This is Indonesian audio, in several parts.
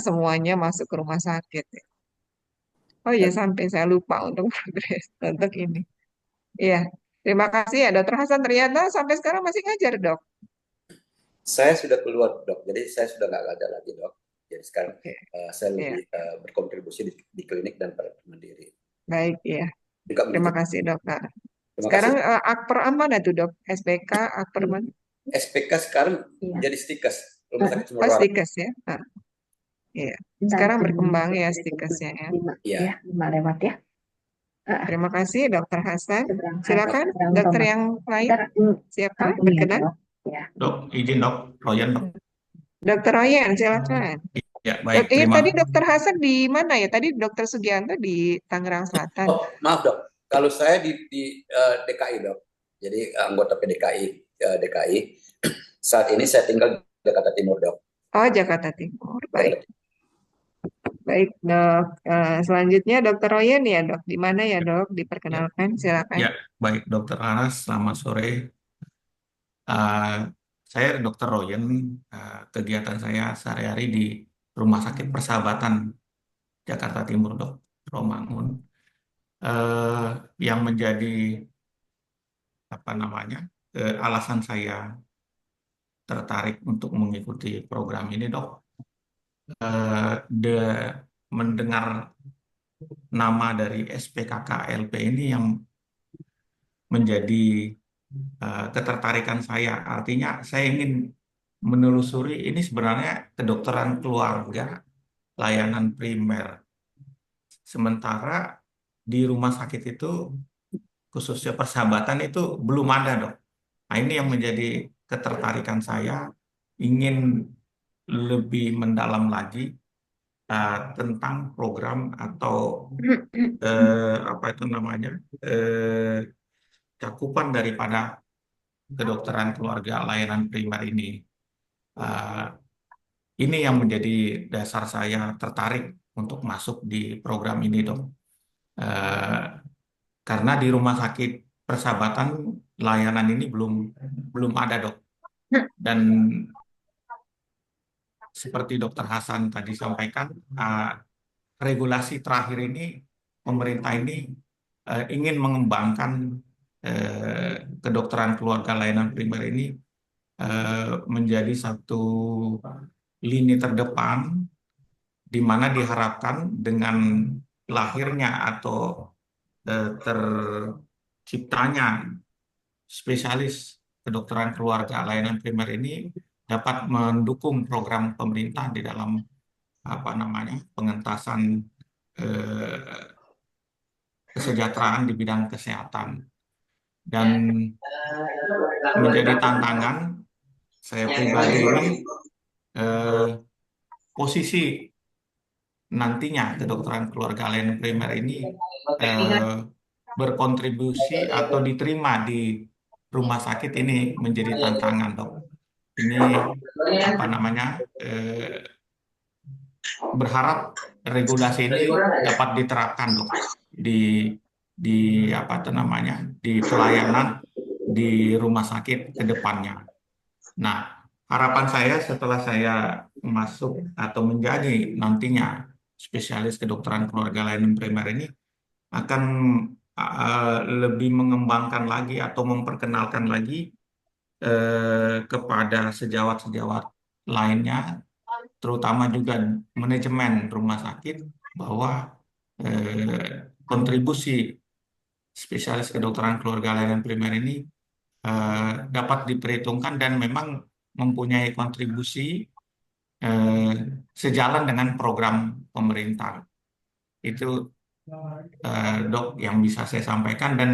semuanya masuk ke rumah sakit. Oh iya, Dan sampai saya lupa untuk progres untuk ini. Iya, terima kasih ya Dokter Hasan. Ternyata sampai sekarang masih ngajar, Dok. saya sudah keluar dok, jadi saya sudah nggak ada lagi dok. Jadi sekarang Oke, saya iya, lebih berkontribusi di klinik dan mandiri. baik ya. Juga begitu. Terima kasih, Dokter. Terima Sekarang kasih. akper mana tuh, Dok? SPK, akper mana? SPK sekarang Iya. jadi stikes Rumah Sakit Sumber Oh, Waras. stikes ya. Ah, iya. Bentar, Sekarang tunggu berkembang masuk ya dari jemput stikesnya ya. 5 ya, 5 lewat ya. Terima kasih, Dokter Hasan. Udah berangkat Silakan, bareng dokter Thomas. yang lain. Ntar Siapa? kampung ya Berkenan? dok. Ya. Dok, izin dok, Royan dok. Dokter Oyen, silakan. Ya, Dok, baik, ini terima. tadi Dokter Hasan di mana ya? Tadi Dokter Sugianto di Tangerang Selatan. Oh maaf dok, kalau saya di DKI dok, jadi anggota PDKI DKI. Saat ini saya tinggal di Jakarta Timur dok. Oh, Jakarta Timur. Baik, Jakarta Timur. baik, Dok. Selanjutnya Dokter Oyen ya, Dok. Di mana ya, Dok? Ya, Diperkenalkan, silakan. ya, baik dokter Anas, selamat sore. Eh, saya Dokter Royan. Kegiatan saya sehari-hari di Rumah Sakit Persahabatan Jakarta Timur, dok, Romangun. Eh, yang menjadi apa namanya alasan saya tertarik untuk mengikuti program ini, dok, de mendengar nama dari SPKKLP ini yang menjadi ketertarikan saya. Artinya saya ingin menelusuri ini sebenarnya kedokteran keluarga, layanan primer. Sementara di rumah sakit itu, khususnya persahabatan itu belum ada, dok. Nah, ini yang menjadi ketertarikan saya, ingin lebih mendalam lagi tentang program atau apa itu namanya, eh, cakupan daripada kedokteran keluarga layanan primer ini. Eh, ini yang menjadi dasar saya tertarik untuk masuk di program ini, dok. Eh, karena di rumah sakit persahabatan layanan ini belum belum ada, dok. Dan seperti Dokter Hasan tadi sampaikan, regulasi terakhir ini, pemerintah ini ingin mengembangkan kedokteran keluarga layanan primer ini menjadi satu lini terdepan, di mana diharapkan dengan lahirnya atau terciptanya spesialis kedokteran keluarga layanan primer ini dapat mendukung program pemerintah di dalam apa namanya pengentasan eh, kesejahteraan di bidang kesehatan. Dan menjadi tantangan saya pribadi ini, eh, posisi nantinya kedokteran keluarga layanan primer ini eh, berkontribusi atau diterima di rumah sakit ini menjadi tantangan, dok. Ini apa namanya berharap regulasi ini dapat diterapkan, dok, di di apa itu namanya di pelayanan di rumah sakit ke depannya. Nah, harapan saya setelah saya masuk atau menjadi nantinya spesialis kedokteran keluarga layanan primer ini akan lebih mengembangkan lagi atau memperkenalkan lagi kepada sejawat-sejawat lainnya, terutama juga manajemen rumah sakit, bahwa kontribusi spesialis kedokteran keluarga layanan primer ini dapat diperhitungkan dan memang mempunyai kontribusi eh, sejalan dengan program pemerintah. Itu, dok, yang bisa saya sampaikan. Dan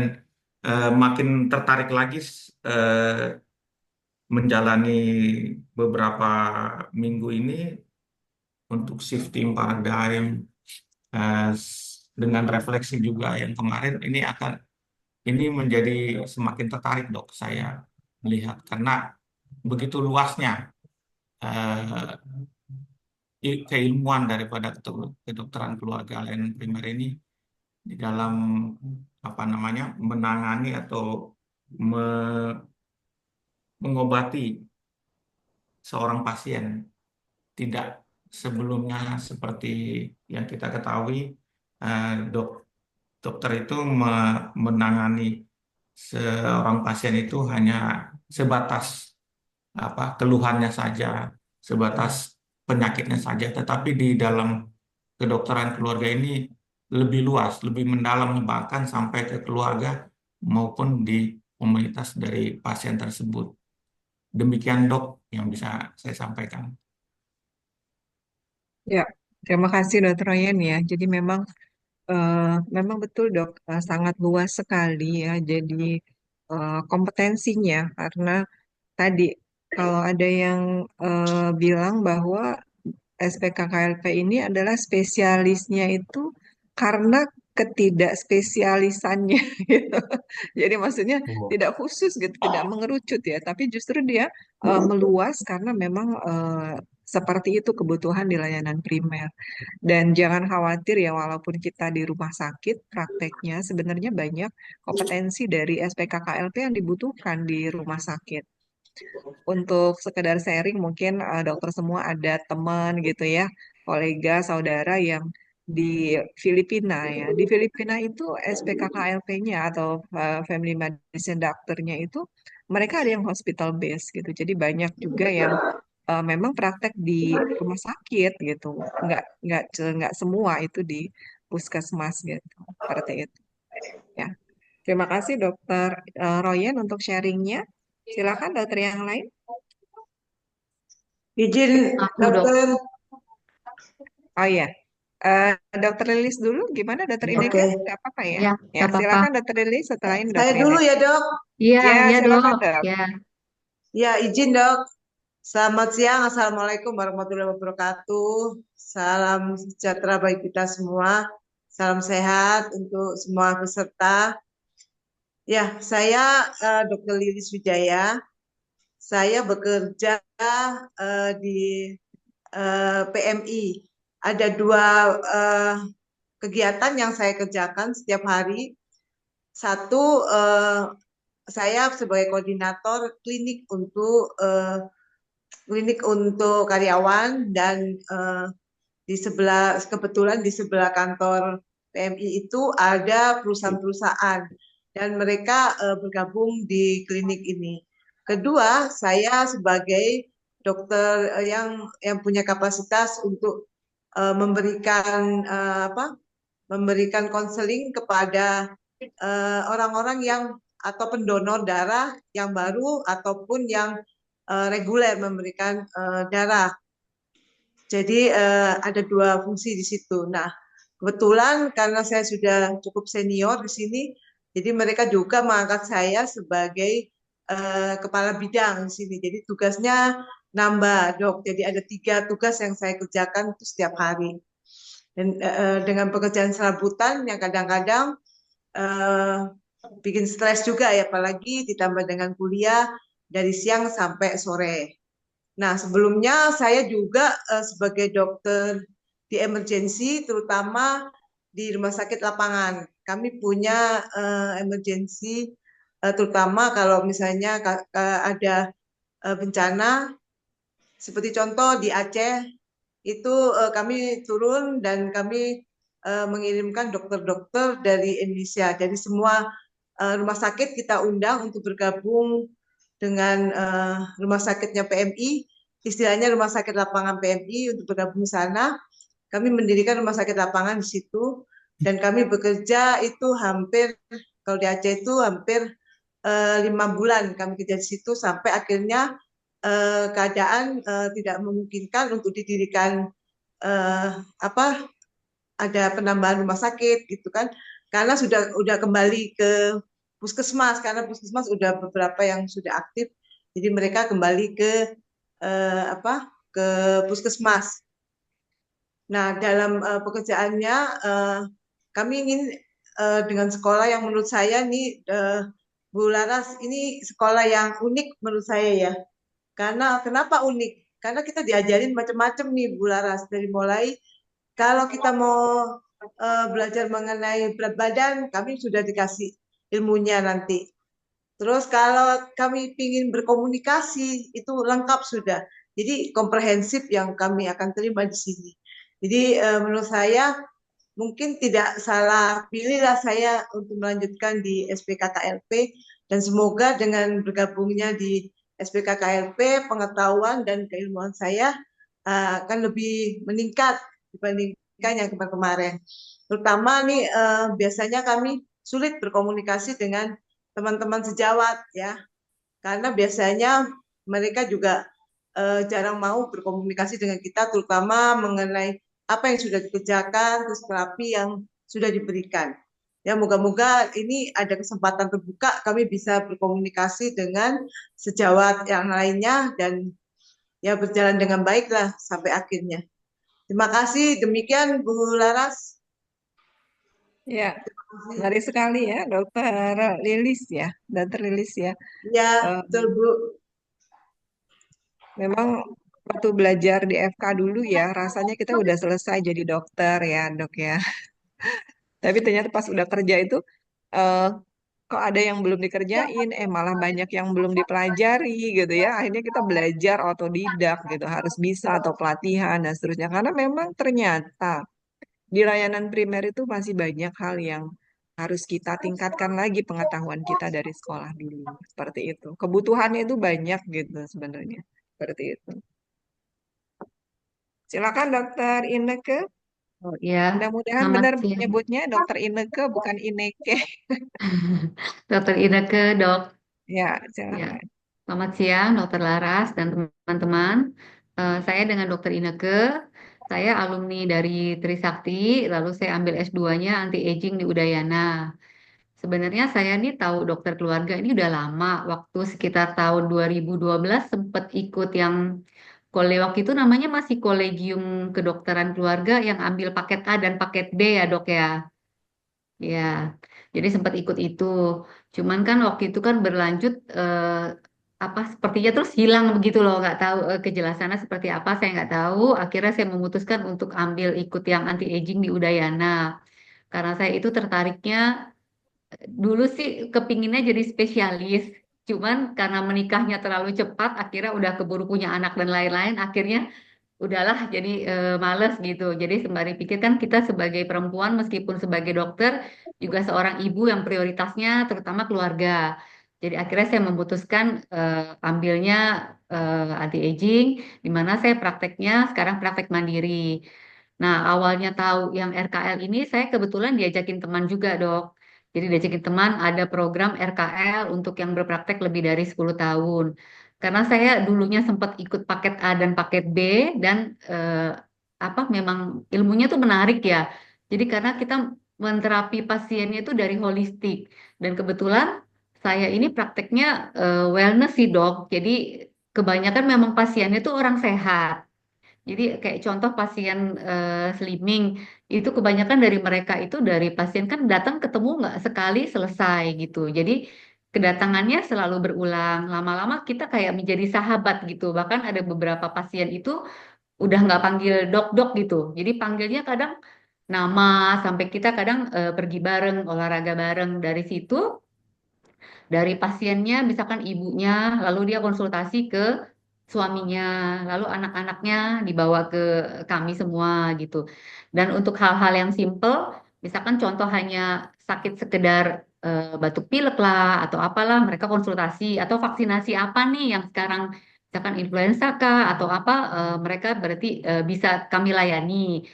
makin tertarik lagi menjalani beberapa minggu ini untuk shifting paradigm, dengan refleksi juga yang kemarin ini ini menjadi semakin tertarik, dok, saya melihat karena begitu luasnya eh, keilmuan daripada kedokteran keluarga layanan primer ini di dalam apa namanya menangani atau me- mengobati seorang pasien, tidak sebelumnya seperti yang kita ketahui, dokter itu menangani seorang pasien itu hanya sebatas keluhannya saja, sebatas penyakitnya saja. Tetapi di dalam kedokteran keluarga ini lebih luas, lebih mendalam, bahkan sampai ke keluarga maupun di komunitas dari pasien tersebut. Demikian dok yang bisa saya sampaikan. Ya, terima kasih Dokter Ryan ya. Jadi eh, memang betul dok, sangat luas sekali ya. Jadi kompetensinya karena tadi kalau ada yang bilang bahwa SPKKLP ini adalah spesialisnya itu karena ketidakspesialisannya gitu. Jadi maksudnya Oh. tidak khusus gitu, tidak mengerucut ya, tapi justru dia meluas karena memang seperti itu kebutuhan di layanan primer. Dan jangan khawatir ya, walaupun kita di rumah sakit, prakteknya sebenarnya banyak kompetensi dari SPKKLP yang dibutuhkan di rumah sakit. Untuk sekedar sharing, mungkin dokter semua ada teman gitu ya, kolega, saudara yang di Filipina ya. Di Filipina itu SPKKLP-nya atau Family Medicine Doctor-nya itu mereka ada yang hospital base gitu. Jadi banyak juga yang memang praktek di rumah sakit gitu. Nggak semua itu di puskesmas gitu. Seperti itu ya. Terima kasih Dokter Royen untuk sharingnya. Silakan dokter yang lain. Izin Aku dok. dokter. Oh iya, Dokter Lilis dulu, gimana Dokter Ineka? Oke. Nggak apa-apa ya? Ya, Ya, nggak apa-apa. silakan Dokter Lilis, setelahnya Saya Dokter dulu Ineka. ya dok. Iya, Ya, iya silakan dok. dok. Ya, Ya izin dok. Selamat siang. Assalamualaikum warahmatullahi wabarakatuh. Salam sejahtera bagi kita semua. Salam sehat untuk semua peserta. Ya, saya Dr. Lilis Wijaya. Saya bekerja di PMI. Ada dua kegiatan yang saya kerjakan setiap hari. Satu, saya sebagai koordinator klinik untuk karyawan dan kebetulan di sebelah kantor PMI itu ada perusahaan-perusahaan dan mereka bergabung di klinik ini. Kedua, saya sebagai dokter yang punya kapasitas untuk memberikan konseling kepada orang-orang yang atau pendonor darah yang baru ataupun yang reguler memberikan darah. Jadi ada dua fungsi di situ. Nah, kebetulan karena saya sudah cukup senior di sini, jadi mereka juga mengangkat saya sebagai kepala bidang di sini. Jadi tugasnya nambah dok. Jadi ada 3 tugas yang saya kerjakan itu setiap hari. Dan dengan pekerjaan serabutan yang kadang-kadang bikin stres juga ya, apalagi ditambah dengan kuliah dari siang sampai sore. Nah, sebelumnya saya juga sebagai dokter di emergency, terutama di rumah sakit lapangan. Kami punya emergency, terutama kalau misalnya ada bencana, seperti contoh di Aceh, itu kami turun dan kami mengirimkan dokter-dokter dari Indonesia. Jadi semua rumah sakit kita undang untuk bergabung dengan rumah sakitnya PMI, istilahnya rumah sakit lapangan PMI untuk bergabung di sana. Kami mendirikan rumah sakit lapangan di situ dan kami bekerja itu hampir, kalau di Aceh itu hampir 5 bulan kami kerja di situ sampai akhirnya keadaan tidak memungkinkan untuk didirikan ada penambahan rumah sakit gitu kan, karena sudah kembali ke puskesmas, karena puskesmas sudah beberapa yang sudah aktif, jadi mereka kembali ke ke puskesmas. Nah, dalam pekerjaannya kami ingin dengan sekolah yang menurut saya nih Bu Laras, ini sekolah yang unik menurut saya ya. Karena kenapa unik? Karena kita diajarin macam-macam nih Bu Laras, dari mulai kalau kita mau belajar mengenai berat badan, kami sudah dikasih ilmunya nanti. Terus kalau kami ingin berkomunikasi, itu lengkap sudah. Jadi komprehensif yang kami akan terima di sini. Jadi menurut saya mungkin tidak salah pilih lah saya untuk melanjutkan di SPKKLP, dan semoga dengan bergabungnya di SPKKLP pengetahuan dan keilmuan saya akan lebih meningkat dibandingkan yang kemarin-kemarin. Terutama nih biasanya kami sulit berkomunikasi dengan teman-teman sejawat ya, karena biasanya mereka juga jarang mau berkomunikasi dengan kita, terutama mengenai apa yang sudah dikerjakan, terus terapi yang sudah diberikan. Ya, moga-moga ini ada kesempatan terbuka kami bisa berkomunikasi dengan sejawat yang lainnya dan ya berjalan dengan baik lah sampai akhirnya. Terima kasih. Demikian Bu Laras. Ya, menarik sekali ya, Dokter Lilis ya, Dokter Lilis ya. Ya, Eh, betul Bu. Memang waktu belajar di FK dulu ya, rasanya kita udah selesai jadi dokter ya, Dok ya. Tapi ternyata pas udah kerja itu, eh, kok ada yang belum dikerjain, malah banyak yang belum dipelajari gitu ya. Akhirnya kita belajar otodidak gitu, harus bisa atau pelatihan dan seterusnya. Karena memang ternyata di layanan primer itu masih banyak hal yang harus kita tingkatkan lagi pengetahuan kita dari sekolah dulu. Seperti itu. Kebutuhannya itu banyak gitu sebenarnya. Seperti itu. Silakan Dokter Ineke. Oh iya, Mudah-mudahan selamat benar siang. menyebutnya Dokter Ineke bukan Ineke. Dokter Ineke, dok. Ya, Ya, silakan. selamat siang, Dokter Laras dan teman-teman. Saya dengan Dokter Ineke, saya alumni dari Trisakti, lalu saya ambil S2-nya anti-aging di Udayana. Sebenarnya saya nih tahu dokter keluarga ini udah lama, waktu sekitar tahun 2012 sempat ikut yang waktu itu namanya masih Kolegium Kedokteran Keluarga yang ambil paket A dan paket B ya dok ya. Ya, jadi sempat ikut itu. Cuman kan waktu itu kan berlanjut apa sepertinya terus hilang begitu loh, nggak tahu kejelasannya seperti apa, saya nggak tahu. Akhirnya saya memutuskan untuk ambil ikut yang anti aging di Udayana karena saya itu tertariknya dulu sih kepinginnya jadi spesialis. Cuman karena menikahnya terlalu cepat, akhirnya udah keburu punya anak dan lain-lain, akhirnya udahlah jadi males gitu. Jadi sembari pikir kan kita sebagai perempuan meskipun sebagai dokter juga seorang ibu yang prioritasnya terutama keluarga. Jadi akhirnya saya memutuskan ambilnya anti aging di mana saya prakteknya sekarang praktek mandiri. Nah, awalnya tahu yang RKL ini saya kebetulan diajakin teman juga, Dok. Jadi diajakin teman ada program RKL untuk yang berpraktek lebih dari 10 tahun. Karena saya dulunya sempat ikut paket A dan paket B dan apa memang ilmunya tuh menarik ya. Jadi karena kita menterapi pasiennya itu dari holistik dan kebetulan saya ini prakteknya wellness sih, Dok. Jadi kebanyakan memang pasiennya tuh orang sehat. Jadi kayak contoh pasien slimming itu kebanyakan dari mereka itu dari pasien kan datang ketemu nggak sekali selesai gitu. Jadi kedatangannya selalu berulang. Lama-lama kita kayak menjadi sahabat gitu. Bahkan ada beberapa pasien itu udah nggak panggil dok-dok gitu. Jadi panggilnya kadang nama sampai kita kadang pergi bareng, olahraga bareng. Dari situ dari pasiennya misalkan ibunya lalu dia konsultasi ke suaminya lalu anak-anaknya dibawa ke kami semua gitu dan untuk hal-hal yang simple misalkan contoh hanya sakit sekedar batuk pilek lah atau apalah mereka konsultasi atau vaksinasi apa nih yang sekarang misalkan influenza kah atau apa mereka berarti bisa kami layani.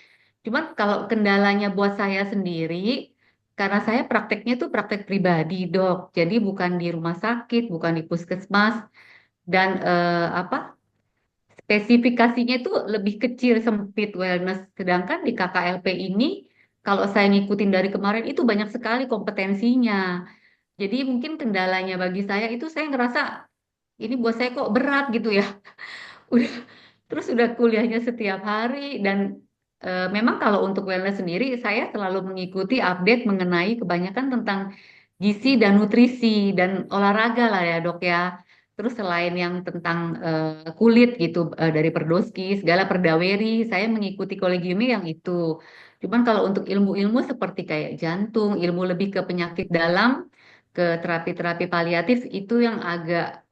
Cuman kalau kendalanya buat saya sendiri, karena saya prakteknya tuh praktek pribadi, dok. Jadi bukan di rumah sakit, bukan di puskesmas, dan apa spesifikasinya itu lebih kecil, sempit wellness. Sedangkan di KKLP ini, kalau saya ngikutin dari kemarin itu banyak sekali kompetensinya. Jadi mungkin kendalanya bagi saya itu saya ngerasa ini buat saya kok berat gitu ya. Udah terus udah kuliahnya setiap hari dan memang kalau untuk wellness sendiri saya selalu mengikuti update mengenai kebanyakan tentang gizi dan nutrisi dan olahraga lah ya dok ya. Terus selain yang tentang kulit gitu dari Perdoski segala Perdaweri saya mengikuti kolegiumnya yang itu. Cuman kalau untuk ilmu-ilmu seperti kayak jantung, ilmu lebih ke penyakit dalam ke terapi-terapi paliatif itu yang agak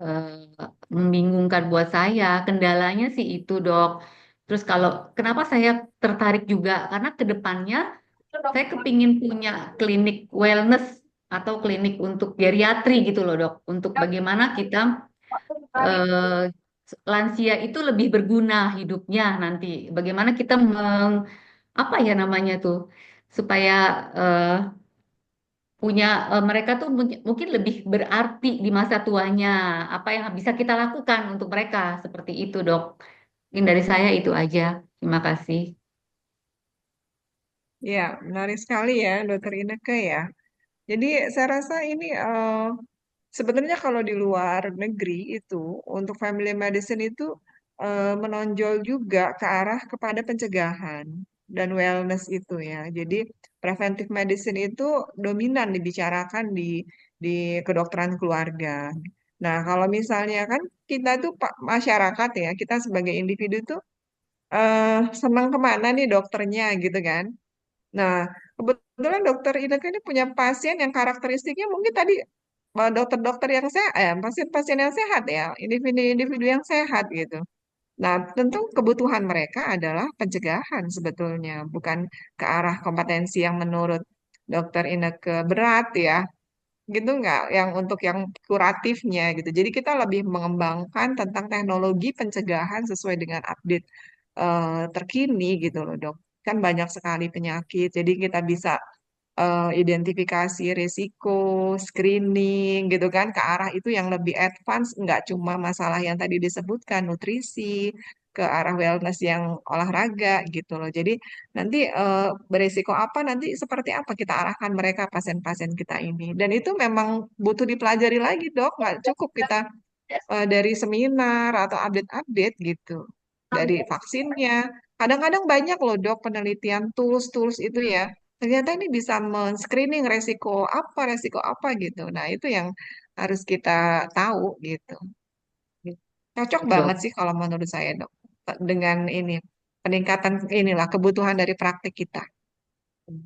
membingungkan buat saya. Kendalanya sih itu, Dok. Terus kalau kenapa saya tertarik juga karena ke depannya saya kepingin punya klinik wellness atau klinik untuk geriatri gitu loh, Dok. Untuk bagaimana kita eh, lansia itu lebih berguna hidupnya nanti. Bagaimana kita apa ya namanya tuh supaya eh, punya mereka tuh mungkin lebih berarti di masa tuanya. Apa yang bisa kita lakukan untuk mereka seperti itu, Dok. Mungkin dari saya itu aja. Terima kasih. Ya, menarik sekali ya, Dokter Ineke ya. Jadi saya rasa ini sebenarnya kalau di luar negeri itu untuk family medicine itu menonjol juga ke arah kepada pencegahan dan wellness itu ya. Jadi preventive medicine itu dominan dibicarakan di kedokteran keluarga. Nah, kalau misalnya kan kita tuh masyarakat ya, kita sebagai individu tuh senang kemana nih dokternya gitu kan. Nah, kebetulan dokter Ineke ini punya pasien yang karakteristiknya mungkin tadi dokter-dokter yang sehat, pasien-pasien yang sehat ya, individu-individu yang sehat gitu. Nah, tentu kebutuhan mereka adalah pencegahan sebetulnya, bukan ke arah kompetensi yang menurut dokter Ineke berat ya, gitu nggak, yang untuk yang kuratifnya gitu. Jadi kita lebih mengembangkan tentang teknologi pencegahan sesuai dengan update terkini gitu loh dok. Kan banyak sekali penyakit, jadi kita bisa identifikasi risiko, screening gitu kan ke arah itu yang lebih advance, nggak cuma masalah yang tadi disebutkan nutrisi, ke arah wellness yang olahraga gitu loh. Jadi nanti beresiko apa nanti seperti apa kita arahkan mereka pasien-pasien kita ini. Dan itu memang butuh dipelajari lagi dok, nggak cukup kita dari seminar atau update-update gitu. Dari vaksinnya. Kadang-kadang banyak loh dok penelitian tools-tools itu ya. Ternyata ini bisa men-screening resiko apa gitu. Nah itu yang harus kita tahu gitu. Cocok Baik, banget Dok. sih kalau menurut saya dok. Dengan ini peningkatan inilah kebutuhan dari praktik kita.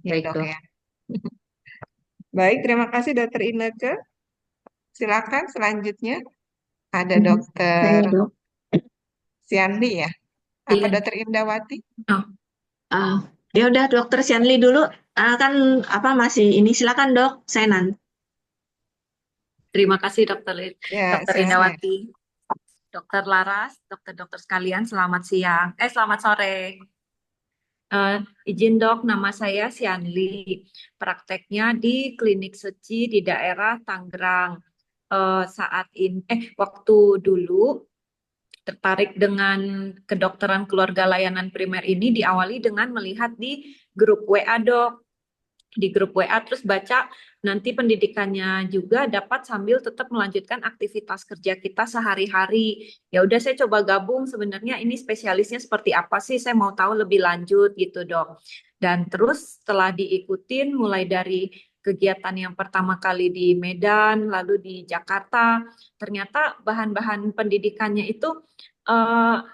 Ya Baik, dok Dok. ya. Baik, terima kasih dokter Ineke. Silakan selanjutnya ada dokter Saya dok. Sianli ya. Apa Iya. dokter Indawati? Oh, ah, ya udah Dokter Sianli dulu. Kan apa masih ini silakan dok. Saya nanti. Terima kasih Ya, Dokter silahkan. Indawati, Dokter Laras, dokter-dokter sekalian, selamat siang. Selamat sore. Eh, izin dok, nama saya Sianli. Prakteknya di Klinik Seci di daerah Tangerang. Saat ini, waktu dulu tertarik dengan kedokteran keluarga layanan primer ini diawali dengan melihat di grup WA dok. Di grup WA terus baca nanti pendidikannya juga dapat sambil tetap melanjutkan aktivitas kerja kita sehari-hari. Ya udah saya coba gabung sebenarnya ini spesialisnya seperti apa sih? Saya mau tahu lebih lanjut gitu, Dok. Dan terus setelah diikutin mulai dari kegiatan yang pertama kali di Medan, lalu di Jakarta, ternyata bahan-bahan pendidikannya itu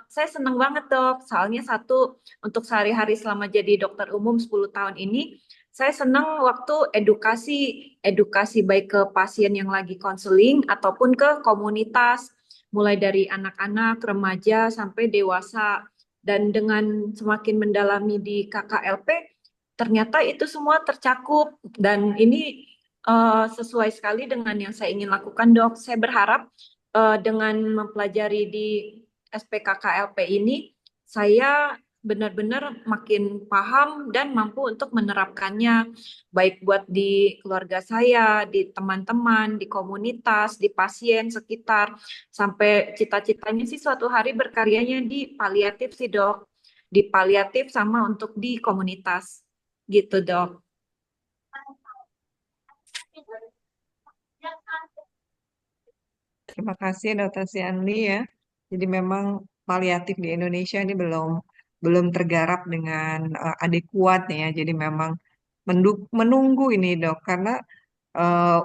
saya senang banget, Dok. Soalnya satu untuk sehari-hari selama jadi dokter umum 10 tahun ini saya senang waktu edukasi baik ke pasien yang lagi konseling ataupun ke komunitas, mulai dari anak-anak, remaja sampai dewasa. Dan dengan semakin mendalami di KKLP, ternyata itu semua tercakup dan ini sesuai sekali dengan yang saya ingin lakukan, Dok. Saya berharap dengan mempelajari di SPKKLP ini, saya benar-benar makin paham dan mampu untuk menerapkannya, baik buat di keluarga saya, di teman-teman, di komunitas, di pasien sekitar, sampai cita-citanya sih suatu hari berkaryanya di paliatif sih dok, di paliatif sama untuk di komunitas, gitu dok. Terima kasih Dokter Sianli ya. Jadi memang paliatif di Indonesia ini belum tergarap dengan adekuat ya. Jadi memang menunggu ini dok, karena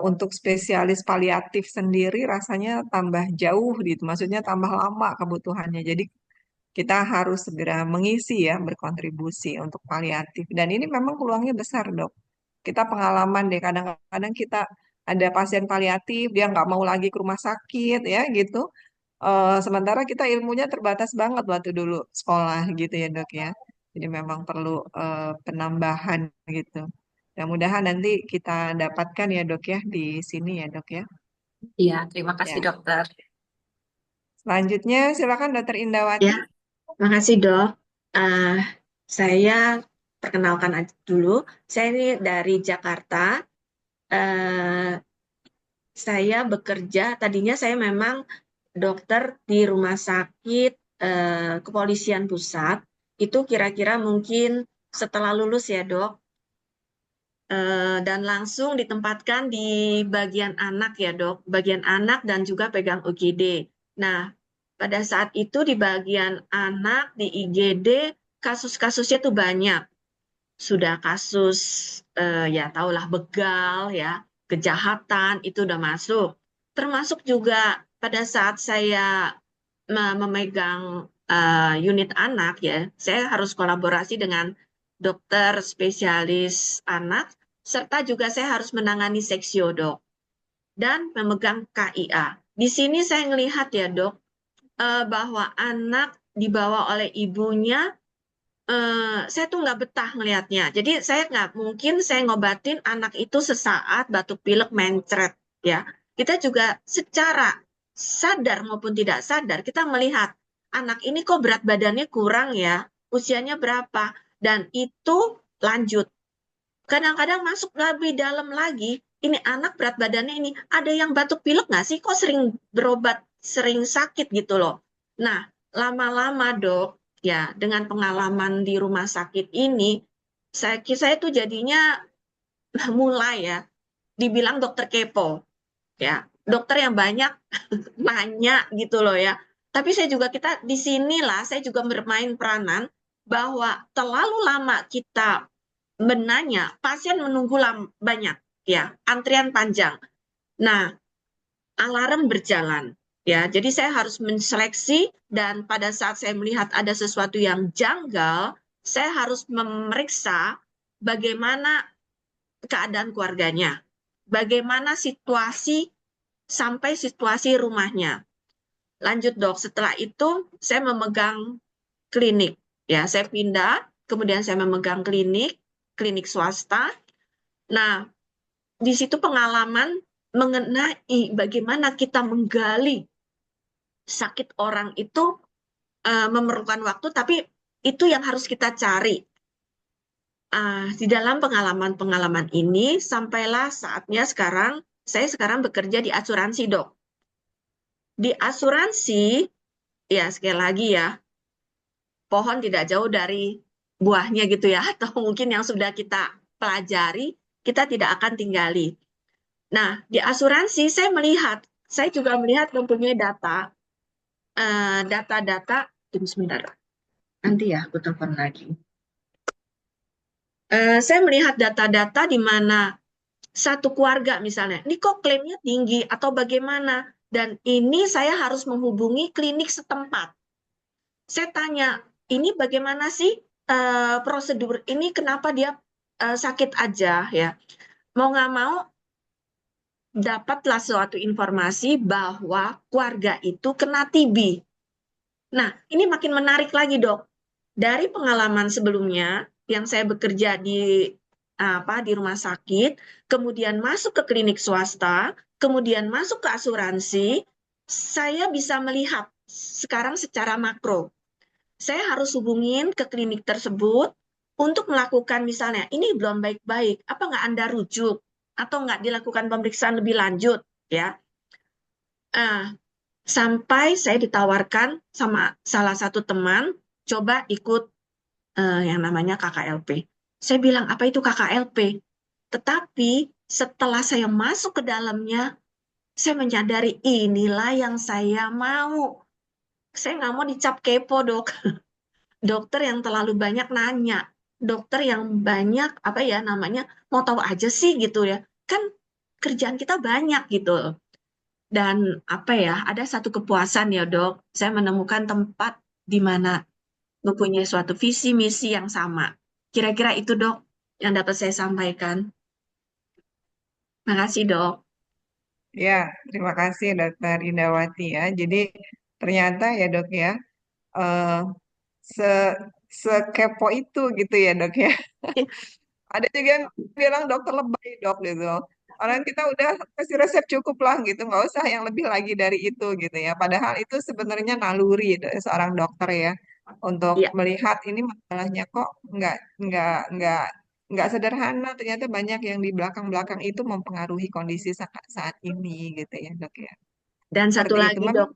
untuk spesialis paliatif sendiri rasanya tambah jauh gitu, maksudnya tambah lama kebutuhannya. Jadi kita harus segera mengisi ya, berkontribusi untuk paliatif. Dan ini memang peluangnya besar dok. Kita pengalaman deh, kadang-kadang kita ada pasien paliatif, dia nggak mau lagi ke rumah sakit ya gitu. Sementara kita ilmunya terbatas banget waktu dulu sekolah gitu ya dok ya. Jadi memang perlu penambahan gitu. Mudah-mudahan nanti kita dapatkan ya dok ya di sini ya dok ya. Iya, terima kasih Ya. dokter. Selanjutnya silakan dokter Indawati. Ya, makasih dok. Eh, saya perkenalkan dulu. Saya ini dari Jakarta. Eh, saya bekerja, tadinya saya memang dokter di rumah sakit Kepolisian Pusat. Itu kira-kira mungkin setelah lulus ya dok. Dan langsung ditempatkan di bagian anak ya dok, bagian anak dan juga pegang UGD. Nah, pada saat itu di bagian anak di IGD kasus-kasusnya tuh banyak. Sudah kasus ya tahulah begal ya, kejahatan itu udah masuk. Termasuk juga pada saat saya memegang unit anak ya, saya harus kolaborasi dengan dokter spesialis anak serta juga saya harus menangani seksio dok dan memegang KIA. Di sini saya melihat ya dok bahwa anak dibawa oleh ibunya, saya tuh nggak betah ngelihatnya. Jadi saya nggak mungkin saya ngobatin anak itu sesaat batuk pilek mencret ya. Kita juga secara sadar maupun tidak sadar kita melihat anak ini kok berat badannya kurang ya, usianya berapa, dan itu lanjut. Kadang-kadang masuk lebih dalam lagi, ini anak berat badannya ini ada yang batuk pilek nggak sih? Kok sering berobat, sering sakit gitu loh. Nah, lama-lama dok, ya dengan pengalaman di rumah sakit ini, saya tuh jadinya mulai ya, dibilang dokter kepo, ya dokter yang banyak nanya gitu loh ya. Tapi saya juga kita di sinilah saya juga bermain peranan bahwa terlalu lama kita benarnya pasien menunggu banyak ya, antrian panjang. Nah, alarm berjalan ya. Jadi saya harus menseleksi dan pada saat saya melihat ada sesuatu yang janggal, saya harus memeriksa bagaimana keadaan keluarganya, bagaimana situasi sampai situasi rumahnya. Lanjut dok, setelah itu saya memegang klinik ya, saya pindah, kemudian saya memegang klinik swasta. Nah, di situ pengalaman mengenai bagaimana kita menggali sakit orang itu memerlukan waktu, tapi itu yang harus kita cari. Di dalam pengalaman-pengalaman ini, sampailah saatnya saya sekarang bekerja di asuransi, dok. Di asuransi, ya sekali lagi ya, pohon tidak jauh dari buahnya gitu ya, atau mungkin yang sudah kita pelajari, kita tidak akan tinggali. Nah, di asuransi saya juga melihat mempunyai data-data, tunggu sebentar, nanti ya aku telepon lagi. Saya melihat data-data di mana satu keluarga misalnya, ini kok klaimnya tinggi atau bagaimana, dan ini saya harus menghubungi klinik setempat. Saya tanya, ini bagaimana sih prosedur ini, kenapa dia sakit aja ya? Mau nggak mau, dapatlah suatu informasi bahwa keluarga itu kena TB. Nah, ini makin menarik lagi, dok. Dari pengalaman sebelumnya yang saya bekerja di rumah sakit, kemudian masuk ke klinik swasta, kemudian masuk ke asuransi, saya bisa melihat sekarang secara makro. Saya harus hubungin ke klinik tersebut untuk melakukan misalnya, ini belum baik-baik, apa nggak Anda rujuk? Atau nggak dilakukan pemeriksaan lebih lanjut? Ya, sampai saya ditawarkan sama salah satu teman, coba ikut yang namanya KKLP. Saya bilang, apa itu KKLP? Tetapi setelah saya masuk ke dalamnya, saya menyadari inilah yang saya mau. Saya nggak mau dicap kepo, dok. Dokter yang terlalu banyak nanya. Dokter yang banyak, apa ya namanya, mau tahu aja sih gitu ya. Kan kerjaan kita banyak gitu. Dan apa ya, ada satu kepuasan ya dok, saya menemukan tempat di mana mempunyai suatu visi misi yang sama. Kira-kira itu dok yang dapat saya sampaikan. Makasih dok. Ya, terima kasih Dokter Indawati ya. Jadi ternyata ya dok ya, eh, se sekepo itu gitu ya dok ya. Ada juga yang bilang dokter lebay dok gitu. Orang kita udah kasih resep cukup lah gitu, nggak usah yang lebih lagi dari itu gitu ya. Padahal itu sebenarnya naluri dari seorang dokter ya untuk Iya, melihat ini masalahnya kok nggak nggak sederhana. Ternyata banyak yang di belakang-belakang itu mempengaruhi kondisi saat ini gitu ya dok ya. dan satu Seperti itu. lagi Memang dok,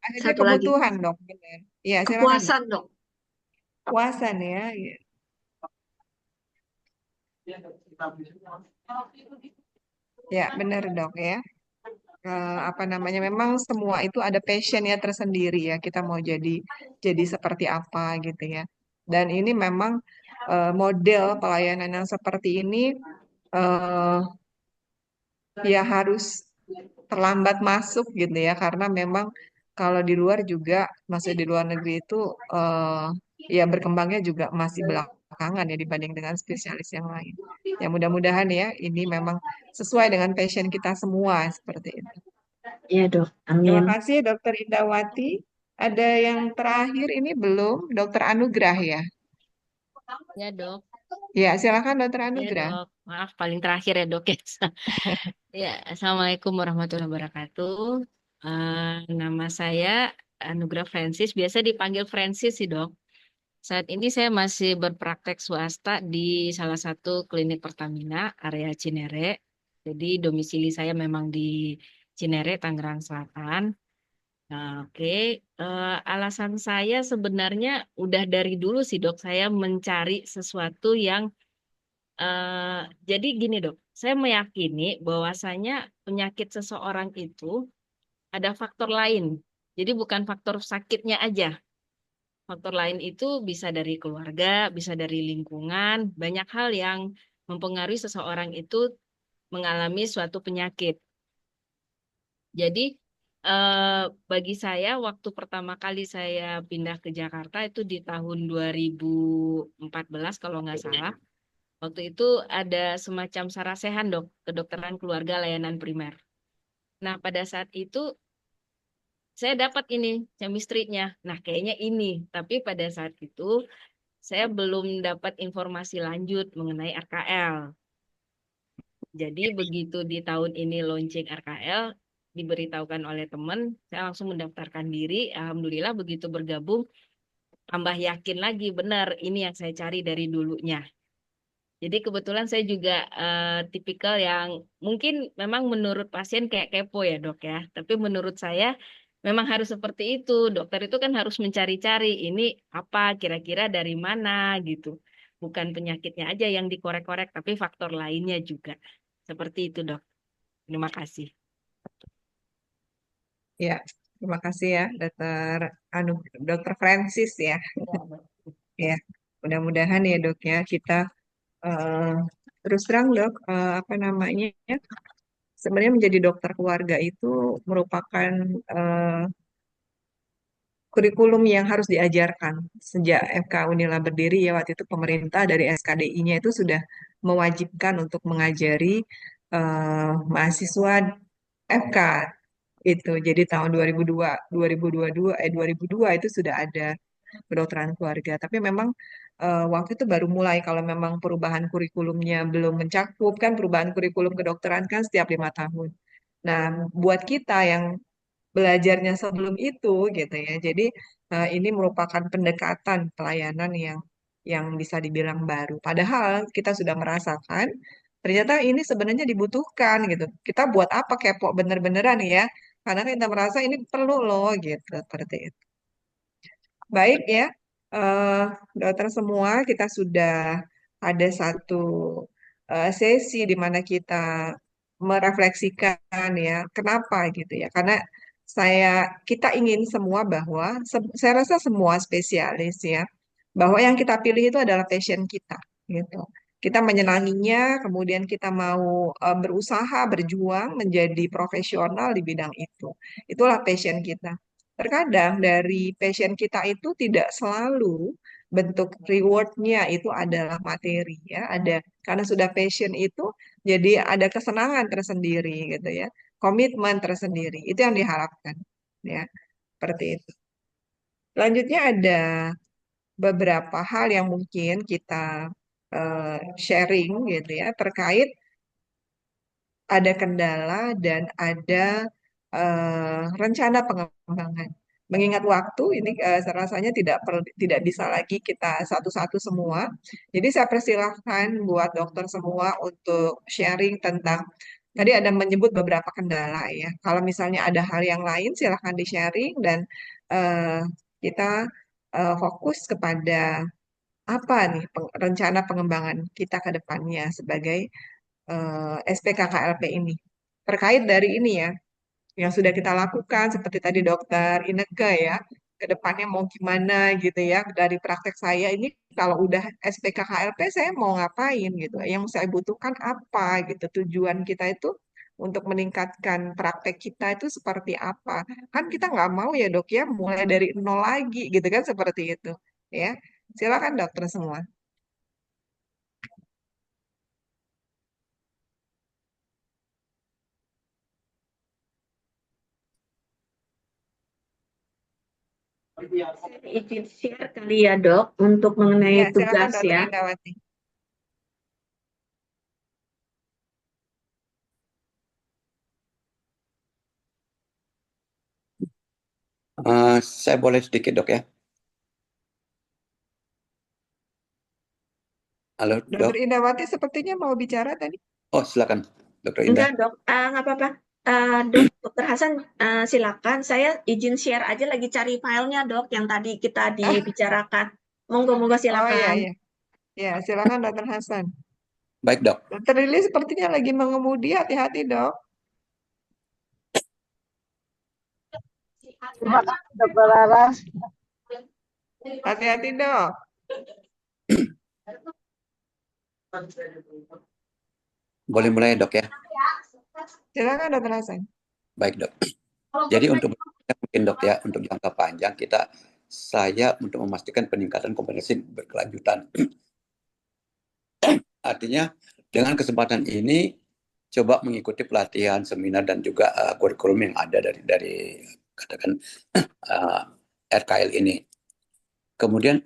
akhirnya satu lagi kebutuhan dok, benar. Iya silakan dok. kepuasan dok. Puasan ya. Iya. Ya benar dok ya. Apa namanya memang semua itu ada passionnya tersendiri ya kita mau jadi seperti apa gitu ya dan ini memang model pelayanan yang seperti ini eh, ya harus terlambat masuk gitu ya karena memang kalau di luar juga masih di luar negeri itu eh, ya berkembangnya juga masih belakangan ya dibanding dengan spesialis yang lain ya mudah-mudahan ya ini memang sesuai dengan passion kita semua seperti itu. Iya dok, Terima amin. kasih Dokter Indawati. Ada yang terakhir ini belum, Dokter Anugrah ya. Ya dok, Ya, silakan Dokter ya Anugrah. dok. Maaf paling terakhir ya dok ya. Ya, Assalamualaikum warahmatullahi wabarakatuh. Nama saya Anugrah Francis, biasa dipanggil Francis sih dok. Saat ini saya masih berpraktek swasta di salah satu klinik Pertamina area Cinere. Jadi domisili saya memang di Cinere, Tangerang Selatan. Nah, oke. Alasan saya sebenarnya udah dari dulu sih dok, saya mencari sesuatu yang Eh, jadi gini dok, saya meyakini bahwasanya penyakit seseorang itu ada faktor lain. Jadi bukan faktor sakitnya aja. Faktor lain itu bisa dari keluarga, bisa dari lingkungan, banyak hal yang mempengaruhi seseorang itu mengalami suatu penyakit. Jadi bagi saya waktu pertama kali saya pindah ke Jakarta itu di tahun 2014 kalau nggak salah. Waktu itu ada semacam sarasehan dok, kedokteran keluarga layanan primer. Nah, pada saat itu saya dapat ini chemistry-nya. Nah, kayaknya ini. Tapi pada saat itu saya belum dapat informasi lanjut mengenai RKL. Jadi begitu di tahun ini launching RKL, diberitahukan oleh teman, saya langsung mendaftarkan diri. Alhamdulillah begitu bergabung, tambah yakin lagi benar ini yang saya cari dari dulunya. Jadi kebetulan saya juga tipikal yang mungkin memang menurut pasien kayak kepo ya dok ya. Tapi menurut saya memang harus seperti itu. Dokter itu kan harus mencari-cari ini apa kira-kira dari mana gitu. Bukan penyakitnya aja yang dikorek-korek, tapi faktor lainnya juga. Seperti itu dok. Terima kasih. Ya, terima kasih ya Dokter Dokter Francis ya. Ya, mudah-mudahan ya dok ya kita eh, terus terang dok apa namanya sebenarnya menjadi dokter keluarga itu merupakan eh, kurikulum yang harus diajarkan sejak FK Unila berdiri ya waktu itu pemerintah dari SKDI-nya itu sudah mewajibkan untuk mengajari mahasiswa FK itu. Jadi tahun 2002, 2022, 2002 itu sudah ada kedokteran keluarga. Tapi memang waktu itu baru mulai kalau memang perubahan kurikulumnya belum mencakup kan perubahan kurikulum kedokteran kan setiap 5 tahun. Nah, buat kita yang belajarnya sebelum itu gitu ya. Jadi ini merupakan pendekatan pelayanan yang bisa dibilang baru. Padahal kita sudah merasakan ternyata ini sebenarnya dibutuhkan gitu. Kita buat apa kepo bener-beneran ya? Karena kita merasa ini perlu loh gitu seperti itu. Baik ya, eh, dokter semua kita sudah ada satu sesi di mana kita merefleksikan ya kenapa gitu ya karena saya kita ingin semua bahwa saya rasa semua spesialis ya bahwa yang kita pilih itu adalah passion kita gitu kita menyenanginya kemudian kita mau berusaha berjuang menjadi profesional di bidang itu itulah passion kita terkadang dari passion kita itu tidak selalu bentuk rewardnya itu adalah materi ya ada karena sudah passion itu jadi ada kesenangan tersendiri gitu ya. komitmen tersendiri. Itu yang diharapkan, ya, seperti itu. Selanjutnya ada beberapa hal yang mungkin kita sharing gitu ya terkait ada kendala dan ada rencana pengembangan. Mengingat waktu ini rasanya tidak bisa lagi kita satu-satu semua. Jadi saya persilahkan buat dokter semua untuk sharing tentang tadi ada menyebut beberapa kendala ya. Kalau misalnya ada hal yang lain silahkan di-sharing dan eh, kita fokus kepada apa nih rencana pengembangan kita ke depannya sebagai SPKKLP ini. Terkait dari ini ya, yang sudah kita lakukan seperti tadi dokter Ineke ya, ke depannya mau gimana gitu ya. Dari praktek saya ini kalau udah SPKKLP saya mau ngapain gitu. Yang saya butuhkan apa gitu. Tujuan kita itu untuk meningkatkan praktek kita itu seperti apa. Kan kita nggak mau ya dok ya mulai dari nol lagi gitu kan seperti itu ya. Silakan dokter semua. Saya izin share kali ya dok untuk mengenai Ya, silakan tugas dokter ya. Indawati. Saya boleh sedikit dok ya. Halo dok. Dokter Indawati sepertinya mau bicara tadi. Oh silakan dokter Indah. Enggak dok, nggak apa-apa. Dok, dokter Hasan silakan. Saya izin share aja lagi cari filenya dok yang tadi kita dibicarakan. Monggo-monggo Oh iya, silakan. iya. Ya, silakan dokter Hasan. Baik dok. Dokter Lili sepertinya lagi mengemudi, hati-hati dok. Terima kasih Dokter Laras. Hati-hati dok. Boleh mulai dok ya. Silakan dokter Hasan. Baik dok. Jadi untuk mungkin dok ya untuk jangka panjang saya untuk memastikan peningkatan kompetensi berkelanjutan. Artinya dengan kesempatan ini coba mengikuti pelatihan, seminar dan juga kurikulum yang ada dari katakan RKL ini. Kemudian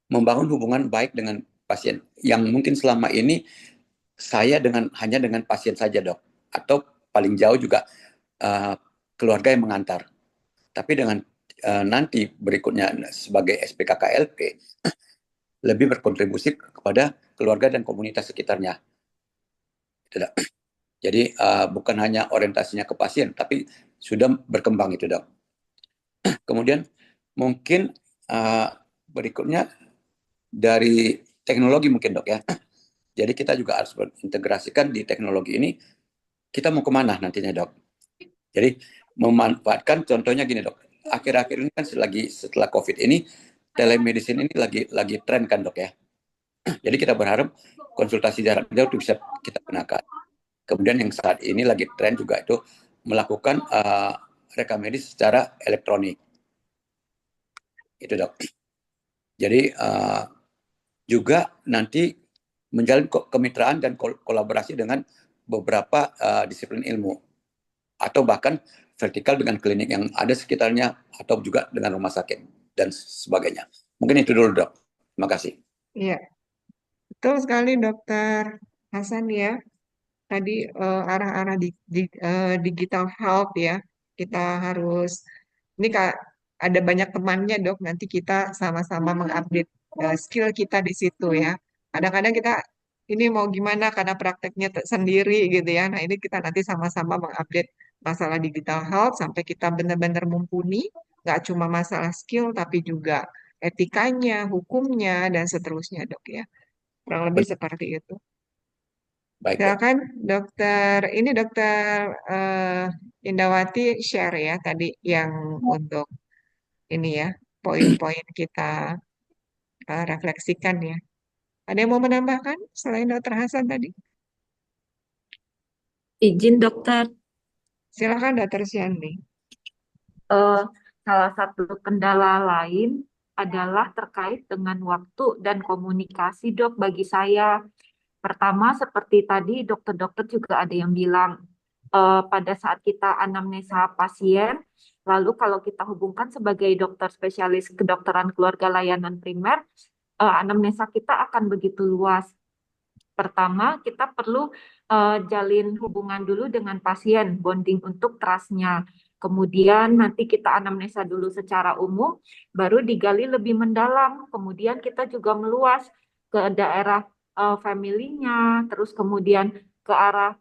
membangun hubungan baik dengan pasien yang mungkin selama ini saya hanya dengan pasien saja dok, atau paling jauh juga keluarga yang mengantar. Tapi dengan nanti berikutnya sebagai SPKKLP lebih berkontribusi kepada keluarga dan komunitas sekitarnya. Jadi bukan hanya orientasinya ke pasien, tapi sudah berkembang itu dok. Kemudian mungkin berikutnya dari teknologi mungkin dok ya. Jadi kita juga harus berintegrasikan di teknologi ini. Kita mau kemana nantinya dok? Jadi memanfaatkan contohnya gini dok. Akhir-akhir ini kan setelah COVID ini telemedicine ini lagi tren kan dok ya. Jadi kita berharap konsultasi jarak jauh itu bisa kita gunakan. Kemudian yang saat ini lagi tren juga itu melakukan rekam medis secara elektronik. Itu dok. Jadi juga nanti menjalin kemitraan dan kolaborasi dengan beberapa disiplin ilmu atau bahkan vertikal dengan klinik yang ada sekitarnya atau juga dengan rumah sakit dan sebagainya. Mungkin itu dulu dok. Terima kasih. Iya, betul sekali dokter Hasan ya. Tadi arah-arah digital health ya. Kita harus, ini Kak, ada banyak temannya dok, nanti kita sama-sama mengupdate skill kita di situ ya. Kadang-kadang kita ini mau gimana karena prakteknya sendiri gitu ya. Nah ini kita nanti sama-sama mengupdate masalah digital health sampai kita benar-benar mumpuni, nggak cuma masalah skill tapi juga etikanya, hukumnya, dan seterusnya dok ya. Kurang lebih seperti itu. Baik dok. Silakan dokter, ini dokter Indawati share ya tadi yang untuk ini ya, poin-poin kita refleksikan ya. Ada yang mau menambahkan selain dokter Hasan tadi? Izin dokter, Silakan dokter Siani. salah satu kendala lain adalah terkait dengan waktu dan komunikasi dok bagi saya. Pertama, seperti tadi dokter-dokter juga ada yang bilang, pada saat kita anamnesa pasien, lalu kalau kita hubungkan sebagai dokter spesialis kedokteran keluarga layanan primer, anamnesa kita akan begitu luas. Pertama, kita perlu jalin hubungan dulu dengan pasien, bonding untuk trust-nya. Kemudian nanti kita anamnesa dulu secara umum, baru digali lebih mendalam. Kemudian kita juga meluas ke daerah family-nya, terus kemudian ke arah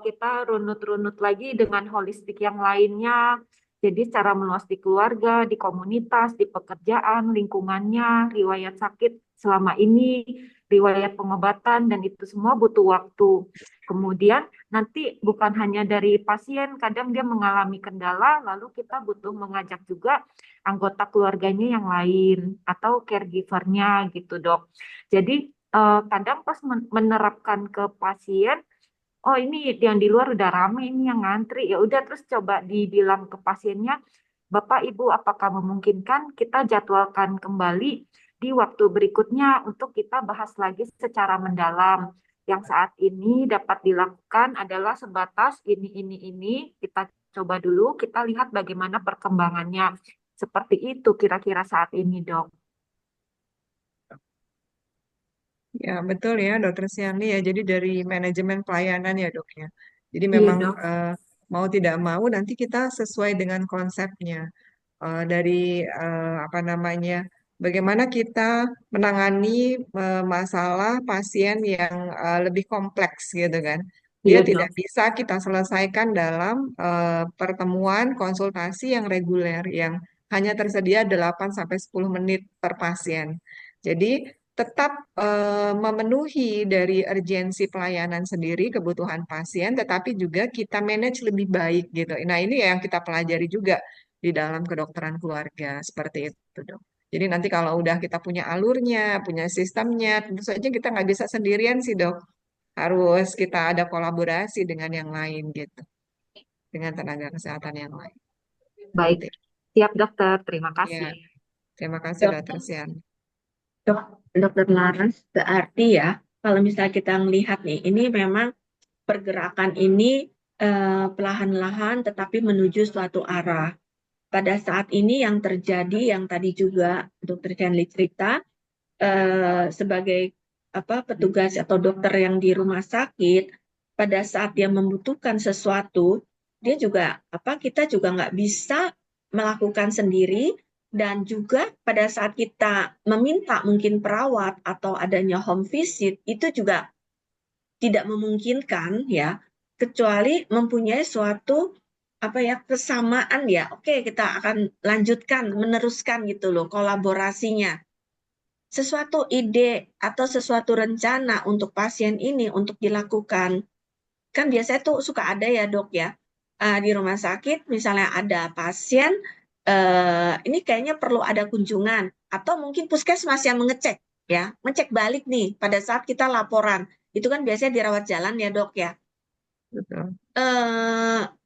kita runut-runut lagi dengan holistik yang lainnya. Jadi secara meluas di keluarga, di komunitas, di pekerjaan, lingkungannya, riwayat sakit selama ini, riwayat pengobatan, dan itu semua butuh waktu. Kemudian nanti bukan hanya dari pasien, kadang dia mengalami kendala, lalu kita butuh mengajak juga anggota keluarganya yang lain atau caregiver-nya gitu, Dok. Jadi kadang pas menerapkan ke pasien, oh ini yang di luar udah rame, ini yang ngantri, ya udah terus coba dibilang ke pasiennya, Bapak Ibu apakah memungkinkan kita jadwalkan kembali di waktu berikutnya untuk kita bahas lagi secara mendalam. Yang saat ini dapat dilakukan adalah sebatas ini, kita coba dulu, kita lihat bagaimana perkembangannya. Seperti itu kira-kira saat ini, Dok. Ya, betul ya, Dokter Siani ya. Jadi dari manajemen pelayanan ya, Dok ya. Jadi Iya, memang Dok. mau tidak mau nanti kita sesuai dengan konsepnya. Dari apa namanya, bagaimana kita menangani masalah pasien yang lebih kompleks gitu kan. Dia Iya, tidak Dok. bisa kita selesaikan dalam pertemuan konsultasi yang reguler yang hanya tersedia 8 sampai 10 menit per pasien. Jadi tetap memenuhi dari urgensi pelayanan sendiri, kebutuhan pasien, tetapi juga kita manage lebih baik gitu. Nah, ini yang kita pelajari juga di dalam kedokteran keluarga, seperti itu, Dok. Jadi nanti kalau udah kita punya alurnya, punya sistemnya, tentu saja kita nggak bisa sendirian sih, Dok. Harus kita ada kolaborasi dengan yang lain gitu, dengan tenaga kesehatan yang lain. Baik, Seperti siap dokter. Terima itu. Ya, kasih. terima kasih, Dok, Dokter Sian. Dokter Laras, berarti ya, kalau misalnya kita melihat nih, ini memang pergerakan ini perlahan-lahan tetapi menuju suatu arah. Pada saat ini yang terjadi, yang tadi juga Dokter Chandli cerita, sebagai petugas atau dokter yang di rumah sakit, pada saat dia membutuhkan sesuatu, dia juga kita juga nggak bisa melakukan sendiri, dan juga pada saat kita meminta mungkin perawat atau adanya home visit, itu juga tidak memungkinkan ya, kecuali mempunyai suatu kesamaan ya. Oke, kita akan lanjutkan, meneruskan gitu loh kolaborasinya. Sesuatu ide atau sesuatu rencana untuk pasien ini untuk dilakukan. Kan biasanya tuh suka ada ya, Dok ya. Di rumah sakit misalnya ada pasien ini kayaknya perlu ada kunjungan, atau mungkin puskesmas yang mengecek ya, ngecek balik nih pada saat kita laporan. Itu kan biasanya dirawat jalan ya, Dok ya. Betul.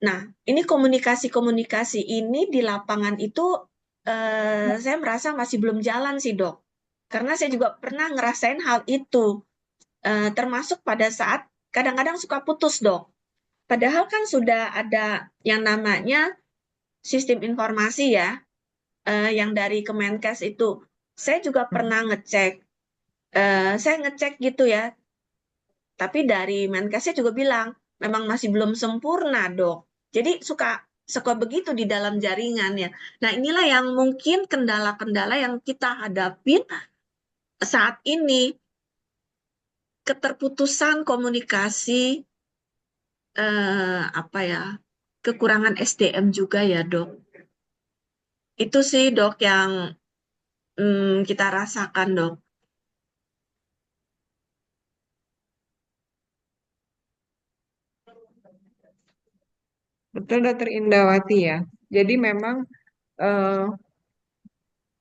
Nah, ini komunikasi-komunikasi ini di lapangan itu saya merasa masih belum jalan sih, Dok. Karena saya juga pernah ngerasain hal itu. Termasuk pada saat kadang-kadang suka putus, Dok. Padahal kan sudah ada yang namanya sistem informasi ya, yang dari Kemenkes itu. Saya juga pernah ngecek. Saya ngecek gitu ya, tapi dari Menkesnya juga bilang, memang masih belum sempurna, Dok. Jadi suka begitu di dalam jaringan ya. Nah, inilah yang mungkin kendala-kendala yang kita hadapin saat ini. Keterputusan komunikasi, kekurangan SDM juga ya, Dok. Itu sih, Dok, yang kita rasakan, Dok. Betul, Dokter Indawati ya. Jadi memang eh,